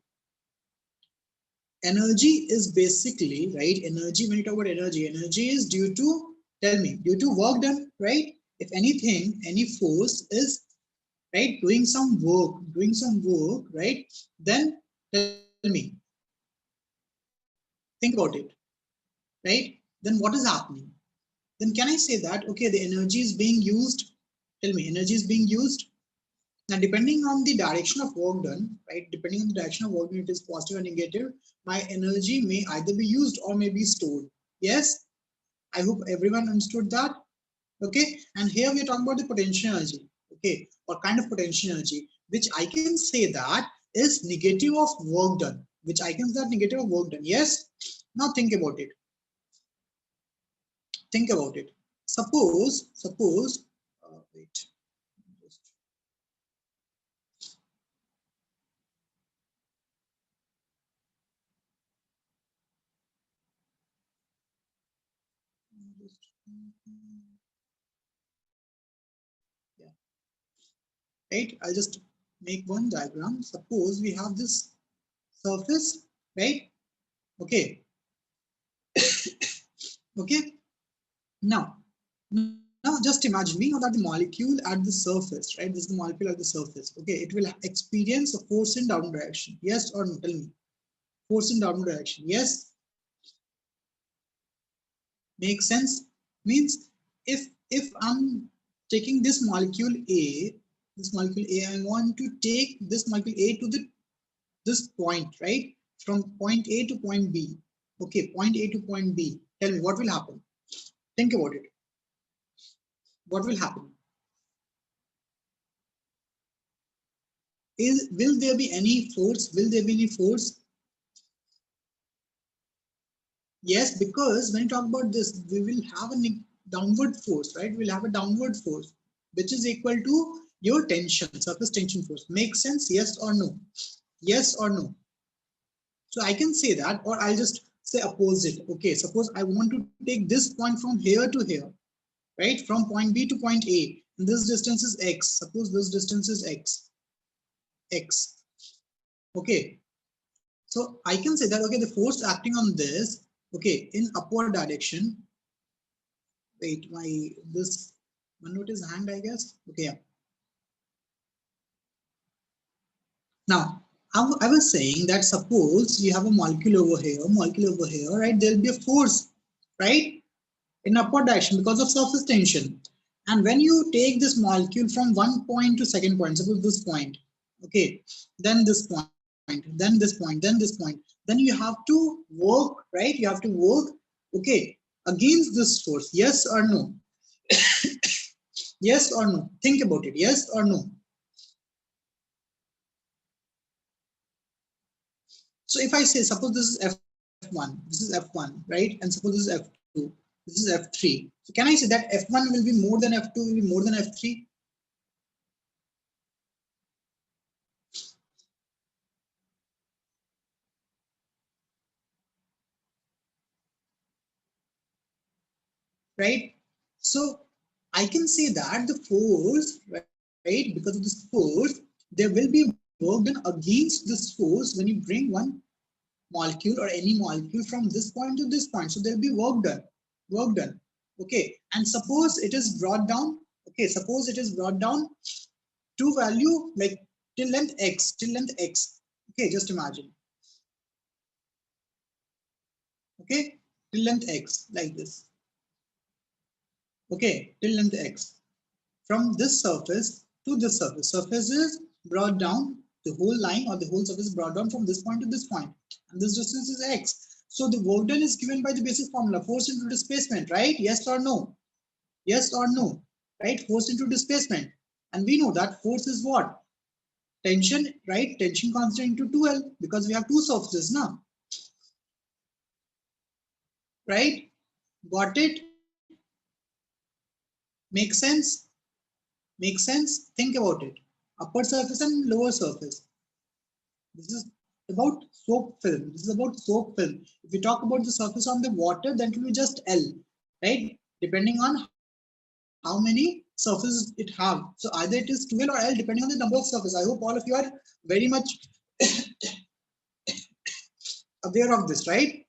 Energy is basically, right? Energy, when you talk about energy is due to, tell me, due to work done, right? If anything, any force is, right, doing some work, right? Then tell me, think about it, right? Then what is happening? Then can I say that, okay, the energy is being used? Tell me, energy is being used. Now, depending on the direction of work done, right, depending on the direction of work done, it is positive or negative, my energy may either be used or may be stored. Yes, I hope everyone understood that. Okay, and here we are talking about the potential energy. Okay, what kind of potential energy, which I can say that is negative of work done, which I can say that negative of work done. Yes, now think about it. Think about it. Suppose, wait. Yeah, right. I'll just make one diagram. Suppose we have this surface, right? Okay, okay. Now, just imagine we know that the molecule at the surface, right? This is the molecule at the surface. Okay, it will experience a force in downward direction. Yes or no? Tell me. Force in downward direction. Yes. Makes sense. Means if I'm taking this molecule A, I want to take this molecule A to this point, right? From point A to point B. Okay, point A to point B. Tell me what will happen. Think about it. What will happen? Will there be any force? Will there be any force? Yes, because when you talk about this, we will have a downward force, right? We'll have a downward force, which is equal to your tension, surface tension force. Makes sense? Yes or no? Yes or no? So I can say that, or I'll just say opposite. Okay, suppose I want to take this point from here to here, right? From point B to point A. And this distance is X. Suppose this distance is X. Okay. So I can say that, okay, the force acting on this, okay, in upward direction. Wait, this OneNote is hanged, I guess. Okay, yeah. Now, I was saying that suppose you have a molecule over here, right? There'll be a force, right? In upward direction because of surface tension. And when you take this molecule from one point to second point, suppose this point, okay, then this point, then this point, then this point, then you have to work, right? You have to work, okay, against this force. Yes or no? Yes or no? Think about it. Yes or no? So if I say, suppose this is F F1, this is F1, right? And suppose this is F2, this is F3. So can I say that F1 will be more than F2, will be more than F3? Right? So I can say that the force, right, because of this force, there will be work done against this force when you bring one molecule or any molecule from this point to this point. So there will be work done. Okay, and suppose it is brought down. Okay, suppose it is brought down to value like till length x, till length x. Okay, just imagine. Okay, till length x like this. Okay, till length x. From this surface to this surface. Surface is brought down, the whole line or the whole surface is brought down from this point to this point. And this distance is x. So the work done is given by the basic formula, force into displacement, right? Yes or no? Yes or no? Right? Force into displacement. And we know that force is what? Tension, right? Tension constant into 2L because we have two surfaces now. Right? Got it? Make sense? Make sense? Think about it. Upper surface and lower surface. This is about soap film. This is about soap film. If we talk about the surface on the water, then it will be just L, right? Depending on how many surfaces it have. So either it is 2L or L depending on the number of surfaces. I hope all of you are very much aware of this, right?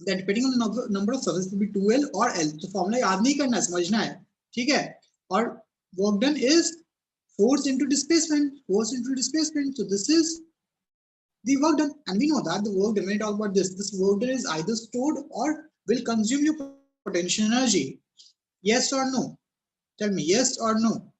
That depending on the number of surfaces will be 2L or L. So formula याद नहीं करना है, समझना है, ठीक है? और work done is force into displacement. Force into displacement. So this is the work done, and we know that the work done, when we talk about this work done is either stored or will consume your potential energy. Yes or no? Tell me yes or no.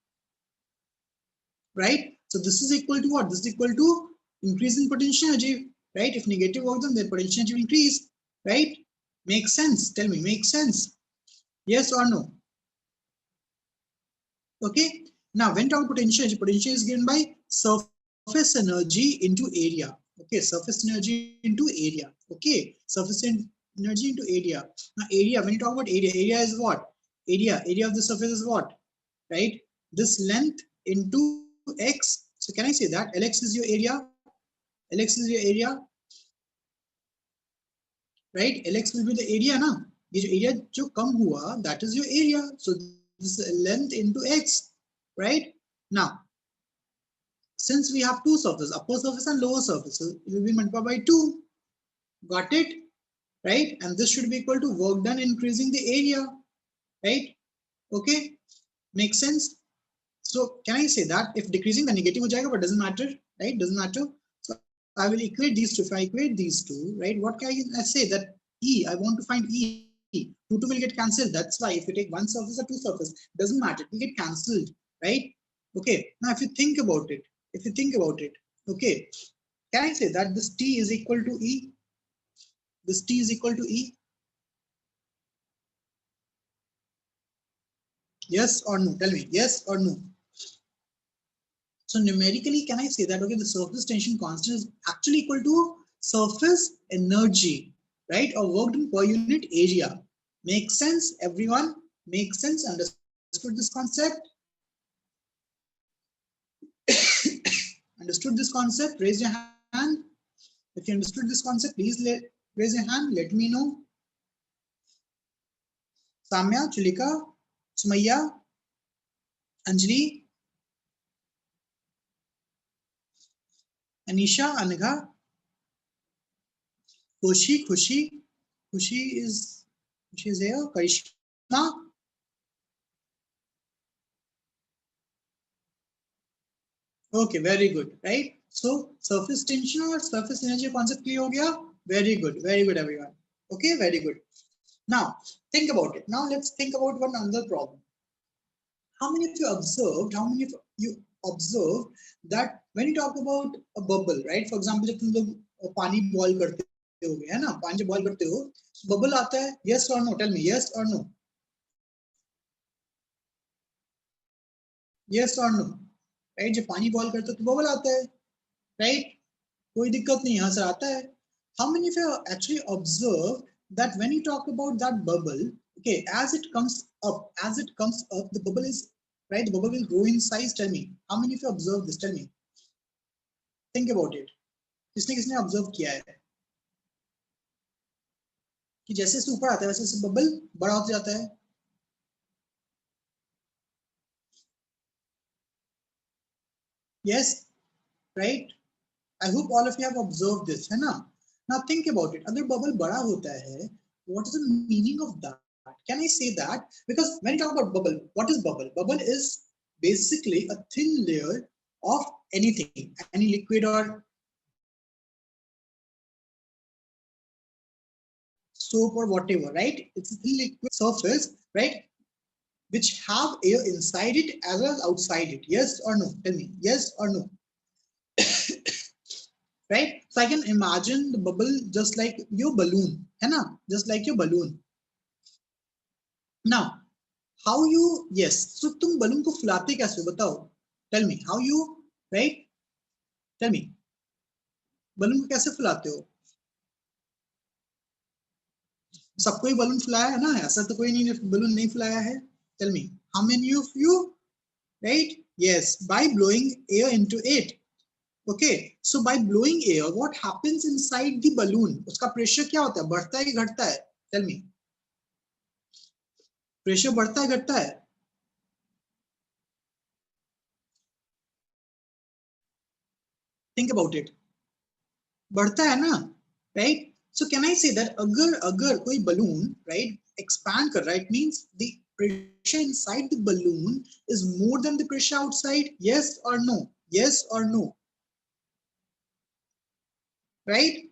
Right? So this is equal to what? This is equal to increase in potential energy, right? If negative work done, then potential energy will increase, right? Makes sense. Tell me, makes sense. Yes or no? Okay. Now, when talk potential is given by surface energy into area. Okay, surface energy into area. Okay, surface energy into area. Now, area, when you talk about area is what? Area of the surface is what? Right? This length into x. So can I say that Lx is your area? Lx is your area, right? Lx will be the area, na? ये जो area जो कम हुआ, that is your area. So this is length into x, right? Now, since we have two surfaces, upper surface and lower surfaces, it will be multiplied by 2. Got it? Right? And this should be equal to work done increasing the area, right? Okay, makes sense. So can I say that if decreasing the negative ho jayega, but doesn't matter, right? Doesn't matter. So I will equate these two. If I equate these two, right, what can I say that E, I want to find E. 2 will get cancelled. That's why if you take one surface or two surfaces, doesn't matter, it will get cancelled, right? Okay, now if you think about it, okay, can I say that this T is equal to E? This T is equal to E? Yes or no? Tell me, yes or no? So numerically, can I say that, okay, the surface tension constant is actually equal to surface energy, right? Or work done per unit area. Makes sense, everyone? Makes sense? Understood this concept? Understood this concept? Raise your hand. If you understood this concept, please raise your hand. Let me know. Samya, Chulika, Sumaya, Anjali, Anisha, Anagha, Khushi is here. Karishma. Okay, very good, right? So surface tension or surface energy concept clear ho gaya? Very good, everyone. Okay, very good. Now think about it. Now let's think about one another problem. How many of you observed? How many of you observed that when you talk about a bubble, right? For example, जब तुम लोग पानी boil करते हो, है ना? पानी जब boil करते हो, bubble आता है. Yes or no? Tell me, yes or no? Yes or no? Right? जब पानी boil करते हो तो bubble आता है, right? कोई दिक्कत नहीं, यहाँ से आता है. How many of you actually observe that when you talk about that bubble, okay, as it comes up, the bubble is, right, the bubble will grow in size. Tell me, how many of you observe this? Tell me, think about it. किसने किसने observe किया है कि जैसे से ऊपर आता है वैसे से बबल बड़ा होता जाता है? Yes, right? I hope all of you have observed this, है ना? Now think about it. अगर bubble बड़ा होता है, what is the meaning of that? Can I say that? Because when you talk about bubble, what is bubble? Bubble is basically a thin layer of anything, any liquid or soap or whatever, right? It's a thin liquid surface, right? Which have air inside it as well as outside it. Yes or no? Tell me. Yes or no? Right? So I can imagine the bubble just like your balloon, है ना? Just like your balloon. Now, how you, yes, so तुम balloon को फुलाते कैसे हो बताओ? Tell me, how you, right? Tell me, balloon को कैसे फुलाते हो? सबको ही balloon फुलाया है ना? ऐसा तो कोई नहीं balloon नहीं फुलाया है? Tell me, how many of you, right? Yes, by blowing air into it. Okay, so by blowing air, what happens inside the balloon? उसका pressure क्या होता है? बढ़ता है कि घटता है? Tell me. Pressure बढ़ता है घटता है? Think about it. बढ़ता है ना, right? So can I say that अगर अगर कोई balloon, right, expand कर रहा है, it means the pressure inside the balloon is more than the pressure outside. Yes or no? Yes or no? Right?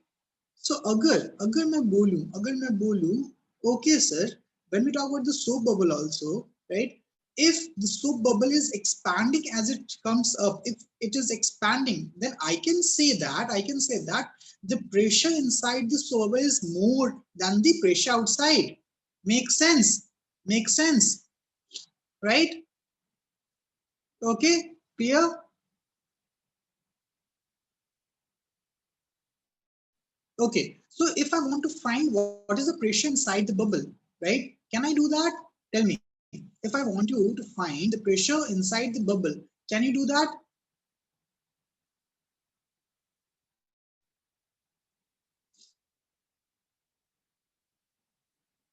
So अगर मैं बोलूं, okay sir, when we talk about the soap bubble also, right? If the soap bubble is expanding as it comes up, if it is expanding, then I can say that the pressure inside the soap bubble is more than the pressure outside. Makes sense? Makes sense, right? Okay, clear? Okay, so if I want to find what is the pressure inside the bubble, right? Can I do that? Tell me. If I want you to find the pressure inside the bubble, can you do that?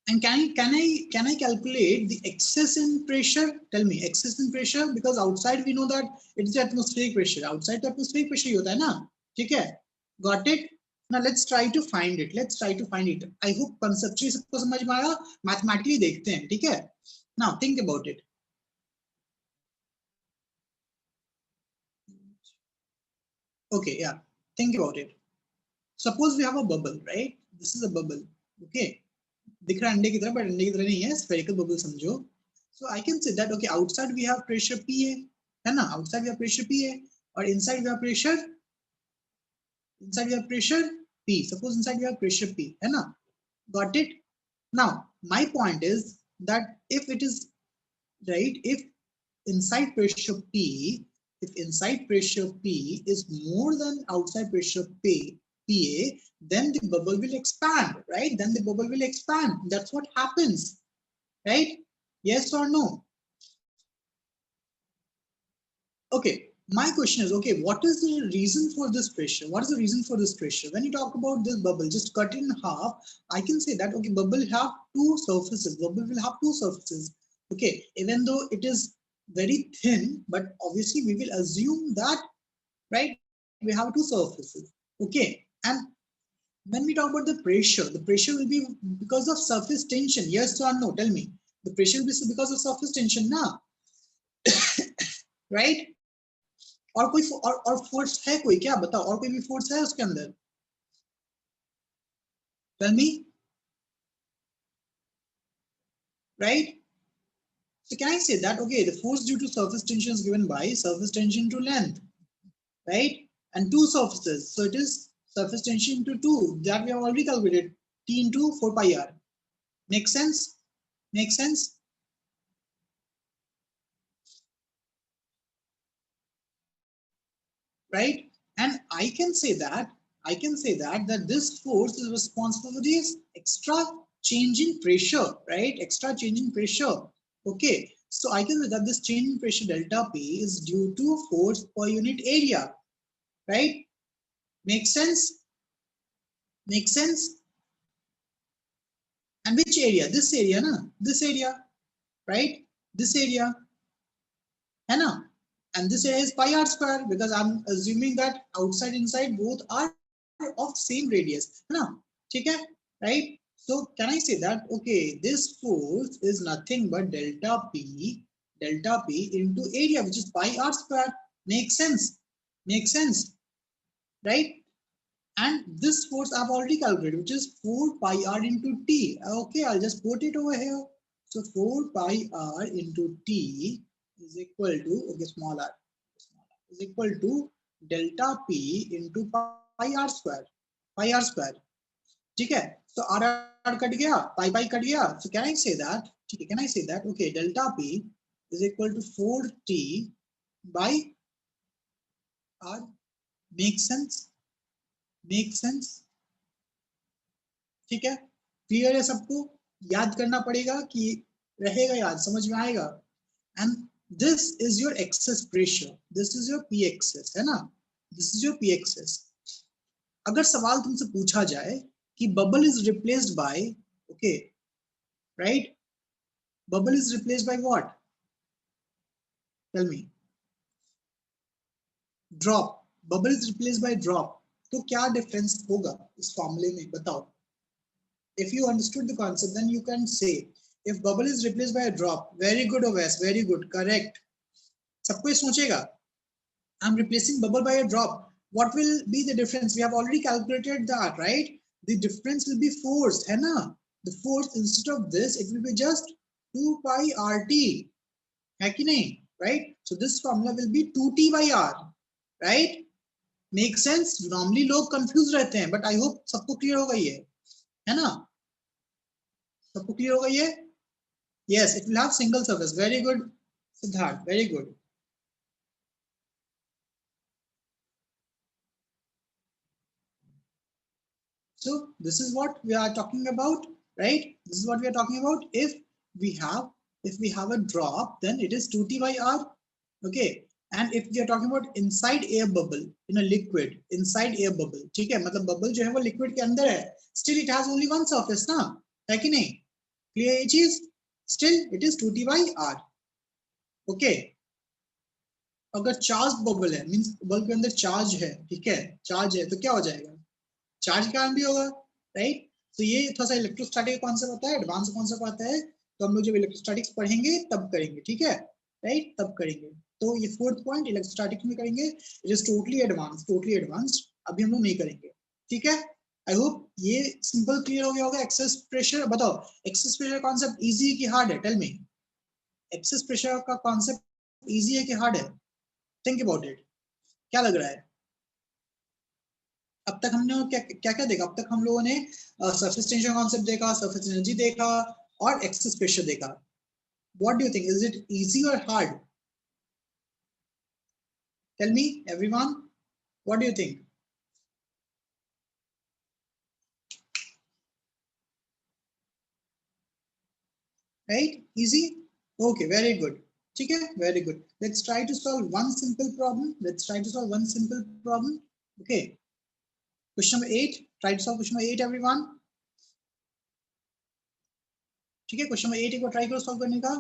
And can I calculate the excess in pressure? Tell me, excess in pressure, because outside we know that it's the atmospheric pressure. Outside the atmospheric pressure ही होता है ना, ठीक है? Got it? Now let's try to find it. Let's try to find it. I hope conceptually सबको समझ में आया. Mathematically देखते हैं, ठीक है? Now think about it. Okay, yeah. Think about it. Suppose we have a bubble, right? This is a bubble. Okay. दिख रहा है अंडे की तरह, but अंडे की तरह नहीं है, spherical bubble समझो. So I can say that okay, outside we have pressure PA, है ना? Outside we have pressure PA, और inside we have pressure P. Suppose inside we have pressure P, है ना? Got it? Now my point is that if it is right, if inside pressure P, if inside pressure P is more than outside pressure PA, then the bubble will expand, right? Then the bubble will expand. That's what happens, right? Yes or no? Okay, my question is, okay, what is the reason for this pressure? What is the reason for this pressure? When you talk about this bubble, just cut it in half, I can say that, okay, bubble have two surfaces. Bubble will have two surfaces. Okay, even though it is very thin, but obviously we will assume that, right, we have two surfaces. Okay, and when we talk about the pressure will be because of surface tension. Yes or no? Tell me. The pressure will be because of surface tension, na? Right? और कोई और force है कोई क्या बताओ और कोई भी फोर्स है उसके अंदर tell me right so can I say that okay the force due to surface tension is given by surface tension to length right and two surfaces so it is surface tension into 2 that we have already calculated T into 4 pi r make sense make sense right and I can say that I can say that this force is responsible for this extra change in pressure, right? Extra change in pressure. Okay, so I can say that this change in pressure delta P is due to force per unit area, right? Make sense? Make sense? And which area? This area, na? This area, right? This area, है ना? And this area is pi r square because I'm assuming that outside inside both are of same radius, है ना? ठीक है? Right? So can I say that okay, this force is nothing but delta P into area, which is pi r square. Makes sense? Makes sense, right? And this force I've already calculated, which is 4 pi r into t. Okay, I'll just put it over here. So 4 pi r into t is equal to, okay, small r is equal to delta p into pi r square. Pi r square. ठीक है? So r cut गया, pi cut गया. So can I say that? ठीक है, can I say that? Okay, delta p is equal to 4t by r. Make sense? Make sense? ठीक है, clear है सबको? याद करना पड़ेगा कि रहेगा याद, समझ में आएगा? And this is your excess pressure, this is your P excess, है ना? This is your P excess. अगर सवाल तुमसे पूछा जाए कि bubble is replaced by, okay, right, bubble is replaced by what? Tell me. Drop. Bubble is replaced by drop. तो क्या डिफरेंस होगा इस फॉर्मूले में, बताओ? If you understood the concept, then you can say if bubble is replaced by a drop. Very good, Oves, very good, correct. सब कोई सोचेगा I'm replacing bubble by a drop. What will be the difference? We have already calculated that, right? The difference will be force, है ना? The force, instead of this, it will be just 2 pi RT, है कि नहीं? Right? So this formula will be 2T by R, right? Make sense? Normally लोग confused रहते हैं, but I hope सबको clear होगा ये, है ना? सबको clear होगा ये? Yes, it will have single surface. Very good, Siddharth. Very good. So this is what we are talking about, right? This is what we are talking about. If we have a drop, then it is 2T by R. Okay. And if we are talking about inside air bubble in a liquid, inside air bubble, ठीक है? मतलब bubble जो है वो liquid के अंदर है. Still it has only one surface, ना? है कि नहीं? Clear ये चीज? Still it is 2T by R. Okay. अगर चार्ज बबल है, मींस बबल के अंदर चार्ज है, ठीक है, चार्ज है, तो क्या हो जाएगा? चार्ज का भी होगा, राइट? तो ये थोड़ा सा इलेक्ट्रोस्टैटिक कॉन्सेप्ट होता है, एडवांस कॉन्सेप्ट आता है, तो हम लोग जब इलेक्ट्रोस्टैटिक्स पढ़ेंगे तब करेंगे, ठीक है, राइट? तब करेंगे. तो ये फोर्थ पॉइंट इलेक्ट्रोस्टैटिक में करेंगे. It is totally advanced. अभी हम लोग नहीं करेंगे, ठीक है? आई होप ये सिंपल क्लियर हो गया होगा. एक्सेस प्रेशर, बताओ एक्सेस प्रेशर कॉन्सेप्ट इजी है कि हार्ड है? Tell me. एक्सेस प्रेशर का कॉन्सेप्ट इजी है कि हार्ड है? Think about it. क्या लग रहा है? अब तक हमने क्या क्या क्या देखा? अब तक हम लोगों ने सरफेस टेंशन कॉन्सेप्ट देखा, सरफेस एनर्जी देखा और एक्सेस प्रेशर देखा. What do you think, is it easy or hard? Tell me everyone, what do you think? Right, easy. Okay, very good. ठीक है, very good. Let's try to solve one simple problem. Let's try to solve one simple problem. Okay, question number 8. Try to solve question number 8 everyone. ठीक है, question number 8 एक बार try करो solve करने का.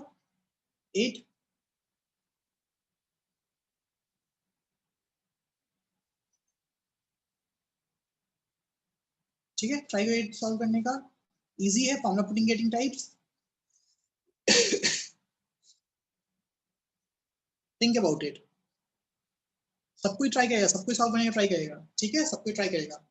8. ठीक है, ट्राई करो 8 सॉल्व करने का. इजी है, formula putting getting types. Think about it. सब कोई ट्राई करेगा, सब कोई सॉल्व करने का ट्राई करेगा, ठीक है, सब कोई ट्राई करेगा.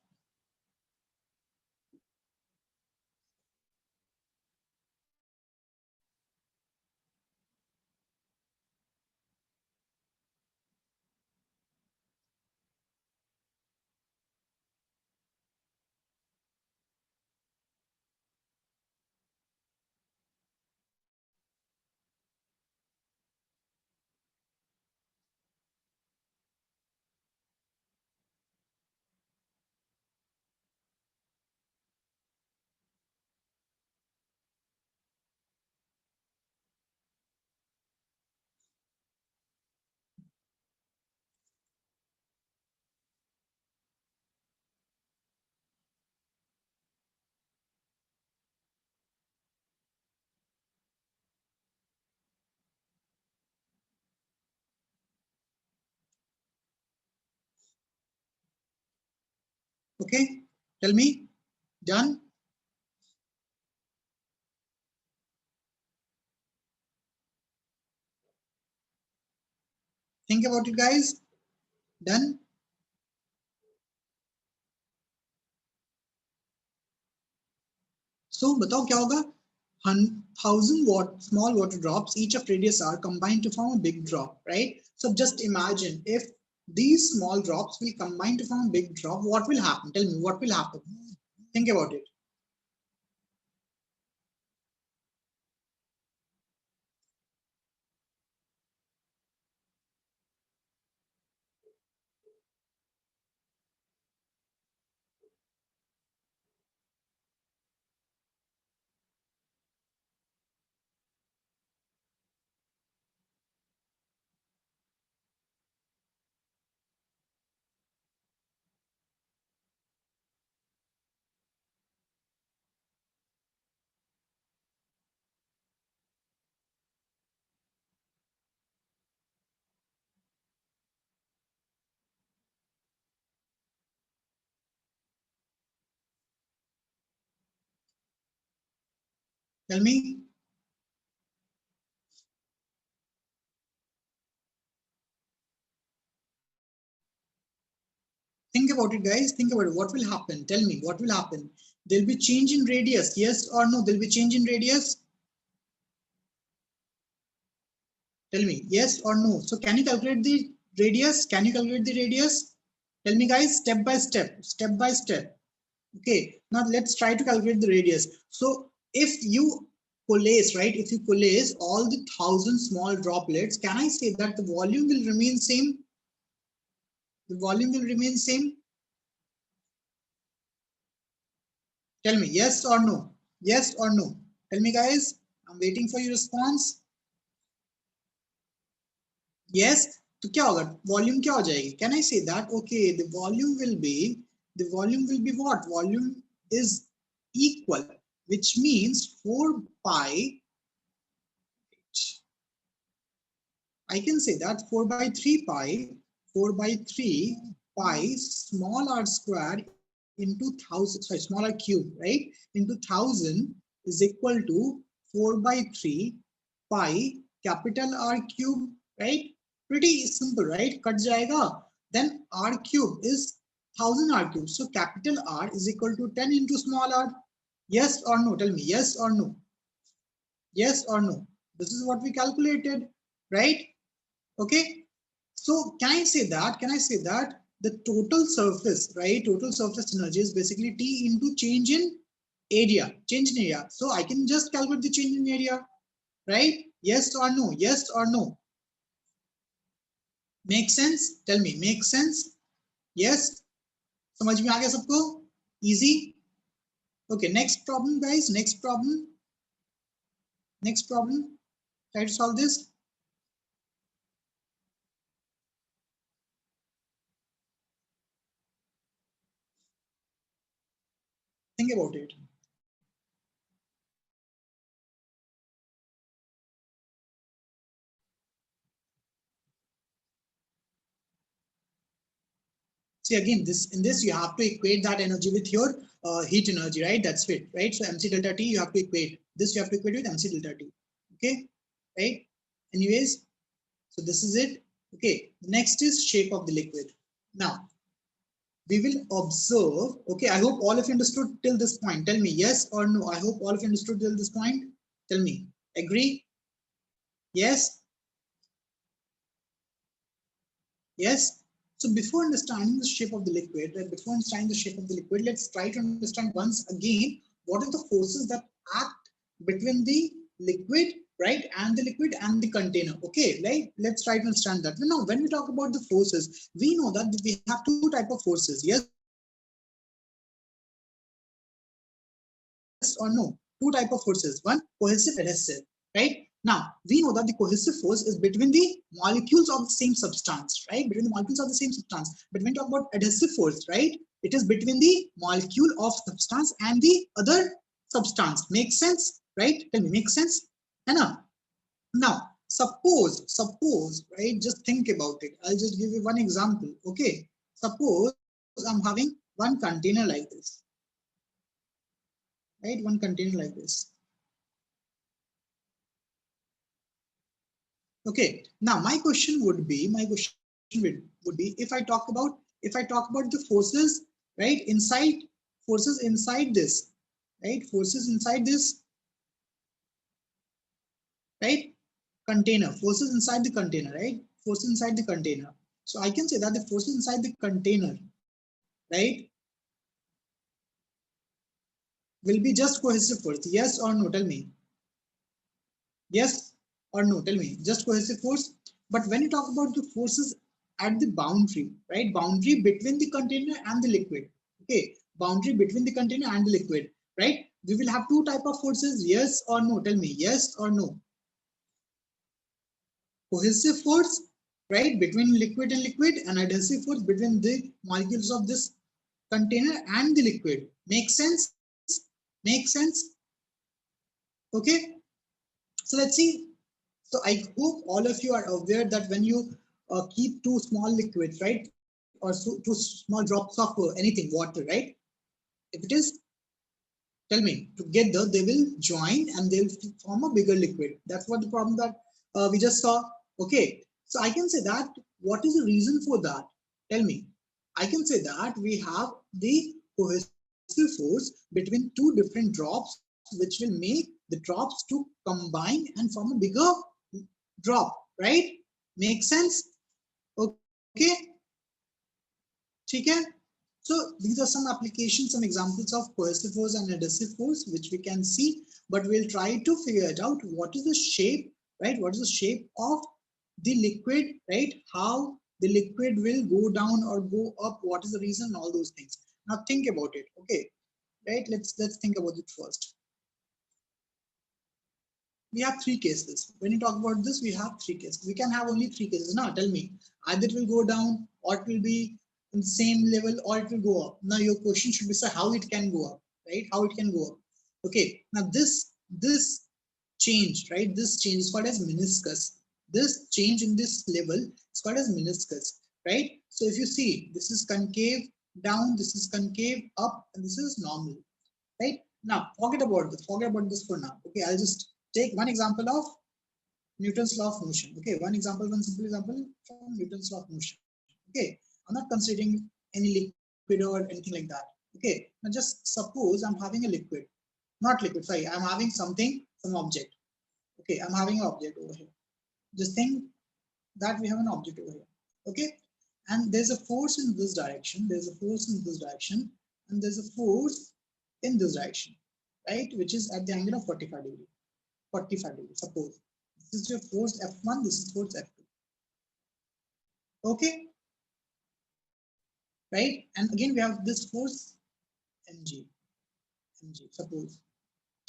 Okay, tell me. Done? Think about it, guys. Done? So बताओ क्या होगा? 1,000 small water drops, each of radius r, combined to form a big drop, right? So just imagine if these small drops will combine to form a big drop, what will happen? Tell me, what will happen? Think about it. Tell me. Think about it, guys. Think about it. What will happen? Tell me, what will happen? There'll be change in radius. Yes or no? There'll be change in radius. Tell me, yes or no? So can you calculate the radius? Can you calculate the radius? Tell me, guys, step by step, step by step. Okay, now let's try to calculate the radius. So if you coalesce, right? If you coalesce all the 1,000 small droplets, can I say that the volume will remain same? The volume will remain same? Tell me, yes or no? Yes or no? Tell me, guys. I'm waiting for your response. Yes, तो क्या होगा? Volume क्या हो जाएगी? Can I say that? Okay, the volume will be what? Volume is equal, which means 4 pi. I can say that 4 by 3 pi, 4 by 3 pi small r square into 1,000, sorry, small r cube, right? Into 1,000 is equal to 4 by 3 pi capital R cube, right? Pretty simple, right? Cut jayega. Then R cube is 1,000 R cube. So capital R is equal to 10 into small r. Yes or no? Tell me, yes or no? Yes or no? This is what we calculated, right? Okay, so can I say that? Can I say that the total surface, right? Total surface energy is basically T into change in area, change in area. So I can just calculate the change in area, right? Yes or no? Yes or no? Make sense? Tell me, make sense? Yes? समझ में आ गया सबको? Easy? Okay, next problem, guys. Next problem. Next problem. Try to solve this. Think about it. See again, this in this you have to equate that energy with your heat energy, right? That's it, right? So mc delta T you have to equate. This you have to equate with mc delta T. Okay, right? Anyways, so this is it. Okay, next is shape of the liquid. Now we will observe. Okay, I hope all of you understood till this point. Tell me yes or no. I hope all of you understood till this point. Tell me, agree? Yes? Yes? So before understanding the shape of the liquid, right, before understanding the shape of the liquid, let's try to understand once again what are the forces that act between the liquid, right, and the liquid and the container. Okay, right? Let's try to understand that. Now, when we talk about the forces, we know that we have two types of forces. Yes or no? Two types of forces. One, cohesive, adhesive, right? Now, we know that the cohesive force is between the molecules of the same substance, right? Between the molecules of the same substance. But when we talk about adhesive force, right? It is between the molecule of substance and the other substance. Makes sense, right? Tell me, makes sense? Now, suppose, right? Just think about it. I'll just give you one example. Okay, suppose I'm having one container like this, right? One container like this. Okay. Now my question would be, if I talk about the forces, right, forces inside this, right, forces inside this, right, container, forces inside the container, right, forces inside the container. So I can say that the forces inside the container, right, will be just cohesive force. Yes or no? Tell me. Yes or no? Tell me. Just cohesive force. But when you talk about the forces at the boundary, right? Boundary between the container and the liquid. Okay. Boundary between the container and the liquid, right? We will have two type of forces. Yes or no? Tell me. Yes or no? Cohesive force, right? Between liquid and liquid, and adhesive force between the molecules of this container and the liquid. Make sense? Make sense? Okay. So let's see. So I hope all of you are aware that when you keep two small liquids, right, or two small drops of anything, water, right? If it is, tell me, together they will join and they'll form a bigger liquid. That's what the problem that we just saw. Okay, so I can say that what is the reason for that? Tell me. I can say that we have the cohesive force between two different drops, which will make the drops to combine and form a bigger drop, right? Make sense? Okay, ठीक है? So these are some applications, some examples of cohesive force and adhesive force, which we can see, but we'll try to figure it out. What is the shape, right? What is the shape of the liquid, right? How the liquid will go down or go up? What is the reason? All those things. Now think about it. Okay, right? Let's think about it first. We have three cases. When you talk about this, we have three cases. We can have only three cases. Now tell me, either it will go down, or it will be in the same level, or it will go up. Now your question should be, sir, how it can go up, right? How it can go up. Okay. Now this change, right? This change is called as meniscus. This change in this level is called as meniscus, right? So if you see, this is concave down, this is concave up, and this is normal, right? Now forget about this. Forget about this for now. Okay, I'll just take one example of Newton's law of motion. Okay, one simple example from Newton's law of motion. Okay, I'm not considering any liquid or anything like that. Okay, now just suppose I'm having a liquid, not liquid, sorry, I'm having something, some object. Okay, I'm having an object over here. Just think that we have an object over here. Okay, and there's a force in this direction, there's a force in this direction, and there's a force in this direction, right, which is at the angle of 45 degrees. 45 degrees, suppose. This is your force F1, this is force F2. Okay, right? And again, we have this force mg, suppose.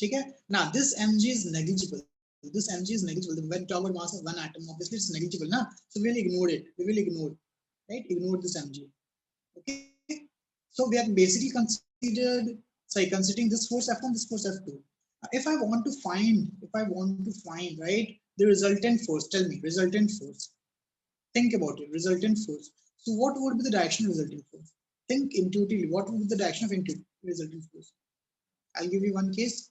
Okay? Now, this mg is negligible. This mg is negligible. When we talk about mass of one atom, obviously it's negligible. Nah? So we'll ignore it. We will ignore, right? Ignore this mg. Okay? So we have basically considering this force F1, this force F2. If I want to find, right, the resultant force, tell me, resultant force. Think about it, resultant force. So what would be the direction of resultant force? Think intuitively, what would be the direction of resultant force? I'll give you one case.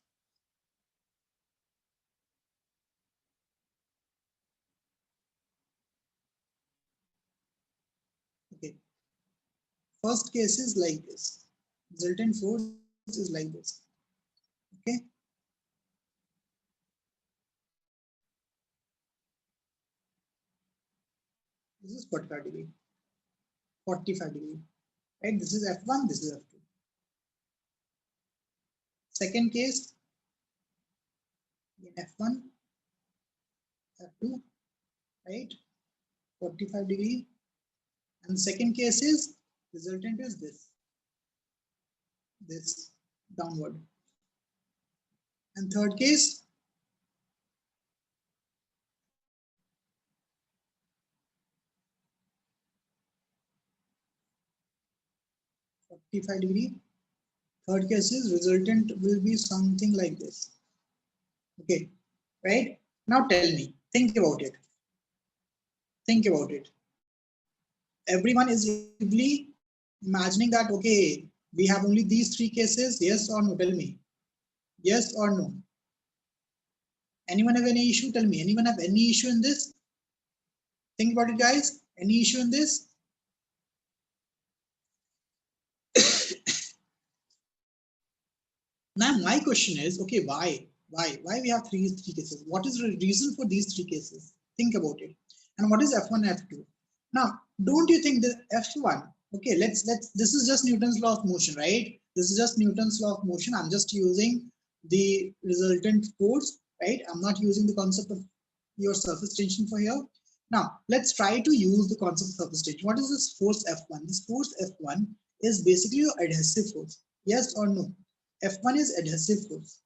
Okay. First case is like this. Resultant force is like this. Okay. This is 45 degree. 45 degree. Right? This is F1, this is F2. Second case, F1, F2, right? 45 degree. And the second case is resultant is this downward. And third case, degree. Third case is resultant will be something like this. Okay, right? Now tell me, think about it. Think about it. Everyone is equally Imagining that, okay, we have only these three cases, yes or no, tell me. Yes or no? Anyone have any issue? Tell me. Anyone have any issue in this? Think about it, guys. Any issue in this? Now, my question is, okay, why? Why we have three cases? What is the reason for these three cases? Think about it. And what is F1, F2? Now, don't you think that F1, okay, this is just Newton's law of motion, right? This is just Newton's law of motion. I'm just using the resultant force, right? I'm not using the concept of your surface tension for here. Now, let's try to use the concept of surface tension. What is this force F1? This force F1 is basically your adhesive force. Yes or no? F1 is adhesive force.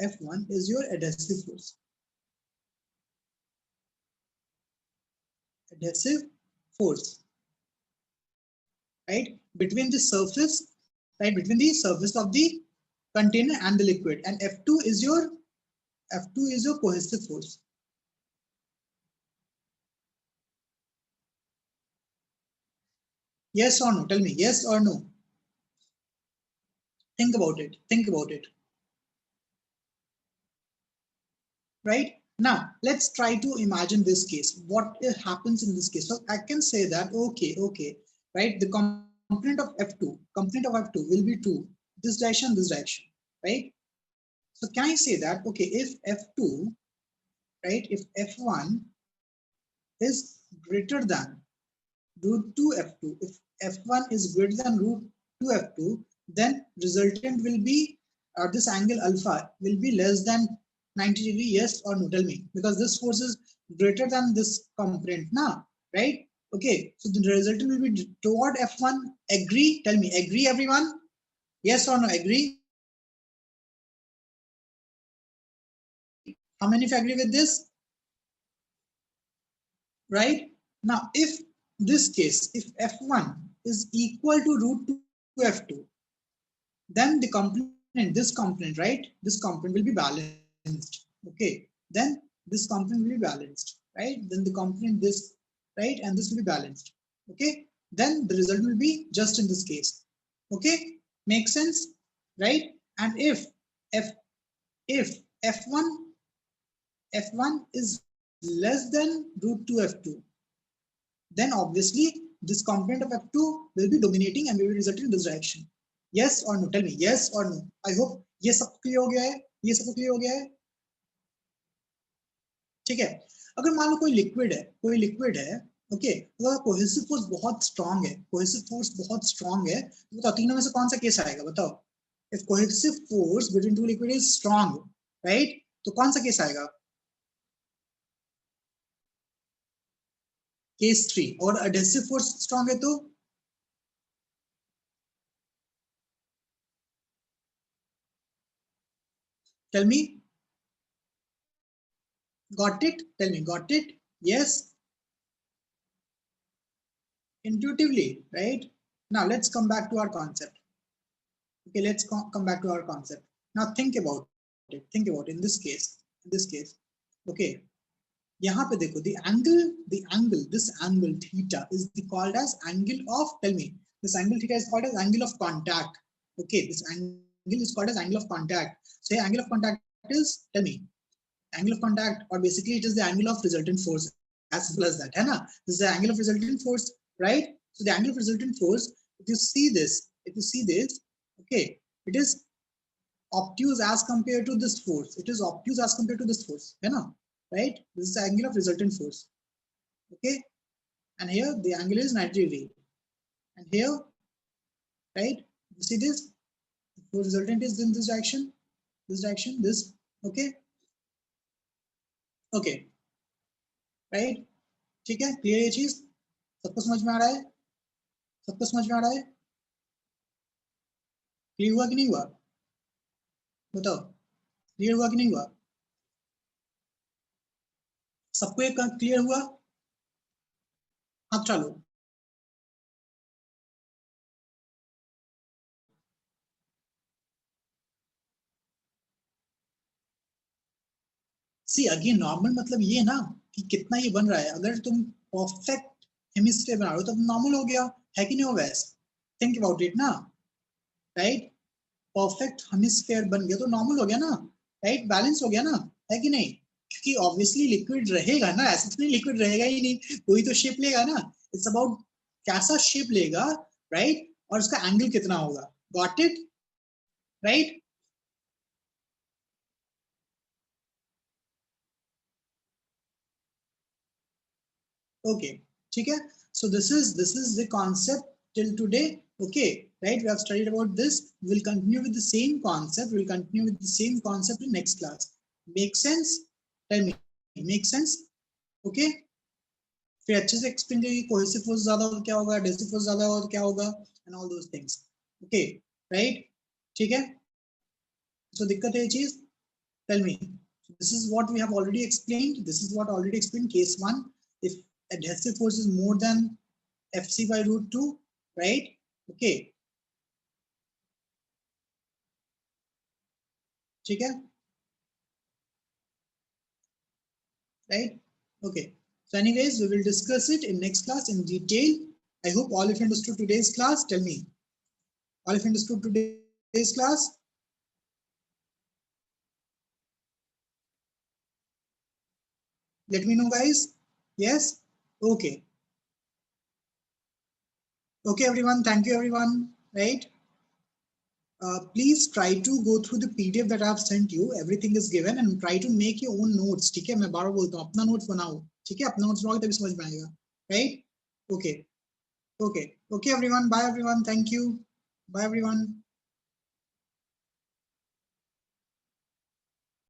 F1 is your adhesive force. Adhesive force, right? Between the surface, right? Between the surface of the container and the liquid. And F2 is your cohesive force. Yes or no? Tell me, yes or no? Think about it. Think about it. Right? Now, let's try to imagine this case. What happens in this case? So I can say that, okay, right? The component of F2 will be 2, this direction, right? So can I say that, okay, if F2, right, if F1 is greater than root 2 F2, if F1 is greater than root 2 F2, then resultant will be, this angle alpha will be less than 90 degree, yes or no? Tell me, because this force is greater than this component now, right? Okay, so the resultant will be toward F1. Agree? Tell me, agree everyone? Yes or no? Agree? How many of you agree with this? Right? Now, if this case, if F1 is equal to root 2 F2, then the component, this component, right? This component will be balanced. Okay. Then this component will be balanced, right? Then the component this, right? And this will be balanced. Okay. Then the result will be just in this case. Okay. Makes sense, right? And if F1 is less than root 2 F2, then obviously this component of F2 will be dominating and will result in this direction. Yes or no? Tell me, yes or no? I hope ये सब clear हो गया है, ये सब clear हो गया है, ठीक है? अगर मान लो कोई लिक्विड है, ओके, तो कोहेसिव फोर्स बहुत स्ट्रांग है, कोहेसिव फोर्स बहुत स्ट्रांग है, तो बताओ तीनों में से कौन सा केस आएगा? बताओ, if cohesive force between two liquid is strong, right, तो कौन सा केस आएगा? केस 3. और एडहेसिव फोर्स स्ट्रांग है तो tell me, got it? Tell me, got it? Yes? Intuitively, right? Now let's come back to our concept. Okay, let's come back to our concept. Now think about it. Think about in this case. Okay. यहाँ पे देखो, this angle theta is called as angle of, tell me, this angle theta is called as angle of contact. Okay, this angle is called as angle of contact. So angle of contact is, tell me, angle of contact, or basically it is the angle of resultant force, as simple as that, है ना? This is the angle of resultant force, right? So the angle of resultant force, if you see this, okay, it is obtuse as compared to this force. It is obtuse as compared to this force, है ना? Right? This is the angle of resultant force. Okay, and here the angle is 90 degree, and here, right? You see this? The resultant is in this direction, this. Okay, okay, right? ठीक है, clear ये चीज सबको समझ में आ रहा है? सबको समझ में आ रहा है? क्लियर हुआ कि नहीं हुआ? बताओ, क्लियर हुआ कि नहीं हुआ? सबको एक क्लियर हुआ? हाथ चालो. सी अगेन, नॉर्मल मतलब ये ना कि कितना ये बन रहा है. अगर तुम परफेक्ट हेमिस्फीयर बना रहे हो तो नॉर्मल हो गया, है कि नहीं होगा? ऐसा थिंक अबाउट इट ना, राइट? परफेक्ट हेमिस्फीयर बन गया तो नॉर्मल हो गया ना, राइट? बैलेंस हो गया ना, है कि नहीं? क्योंकि ऑब्वियसली लिक्विड रहेगा ना, ऐसा तो नहीं लिक्विड रहेगा ही नहीं, कोई तो शेप लेगा ना। इट्स अबाउट कैसा शेप लेगा, राइट? और उसका एंगल कितना होगा। Got it, right? Okay, ठीक है. So this is the concept till today. Okay, right? We have studied about this. We'll continue with the same concept. We'll continue with the same concept in next class. Make sense? Tell me. Make sense? Okay. फिर अच्छे से explain करिए cohesive force ज्यादा हो तो क्या होगा, adhesive force ज्यादा हो तो क्या होगा, and all those things. Okay, right? ठीक है. सो दिक्कत है ये चीज. Tell me. This is what we have already explained. This is what already explained. Case 1, if adhesive force is more than Fc by root 2, right? Okay. ठीक है, right? Okay. So anyways, we will discuss it in next class in detail. I hope all of you understood today's class. Tell me. All of you understood today's class? Let me know, guys. Yes? Okay. Okay, everyone. Thank you, everyone. Right? Please try to go through the PDF that I have sent you. Everything is given and try to make your own notes. ठीक है, मैं बार बार बोलता हूँ अपना notes बनाओ. ठीक है, अपना notes बनाओगे तभी समझ में आएगा. Right? Okay. Okay. Okay, everyone. Bye, everyone. Thank you. Bye, everyone.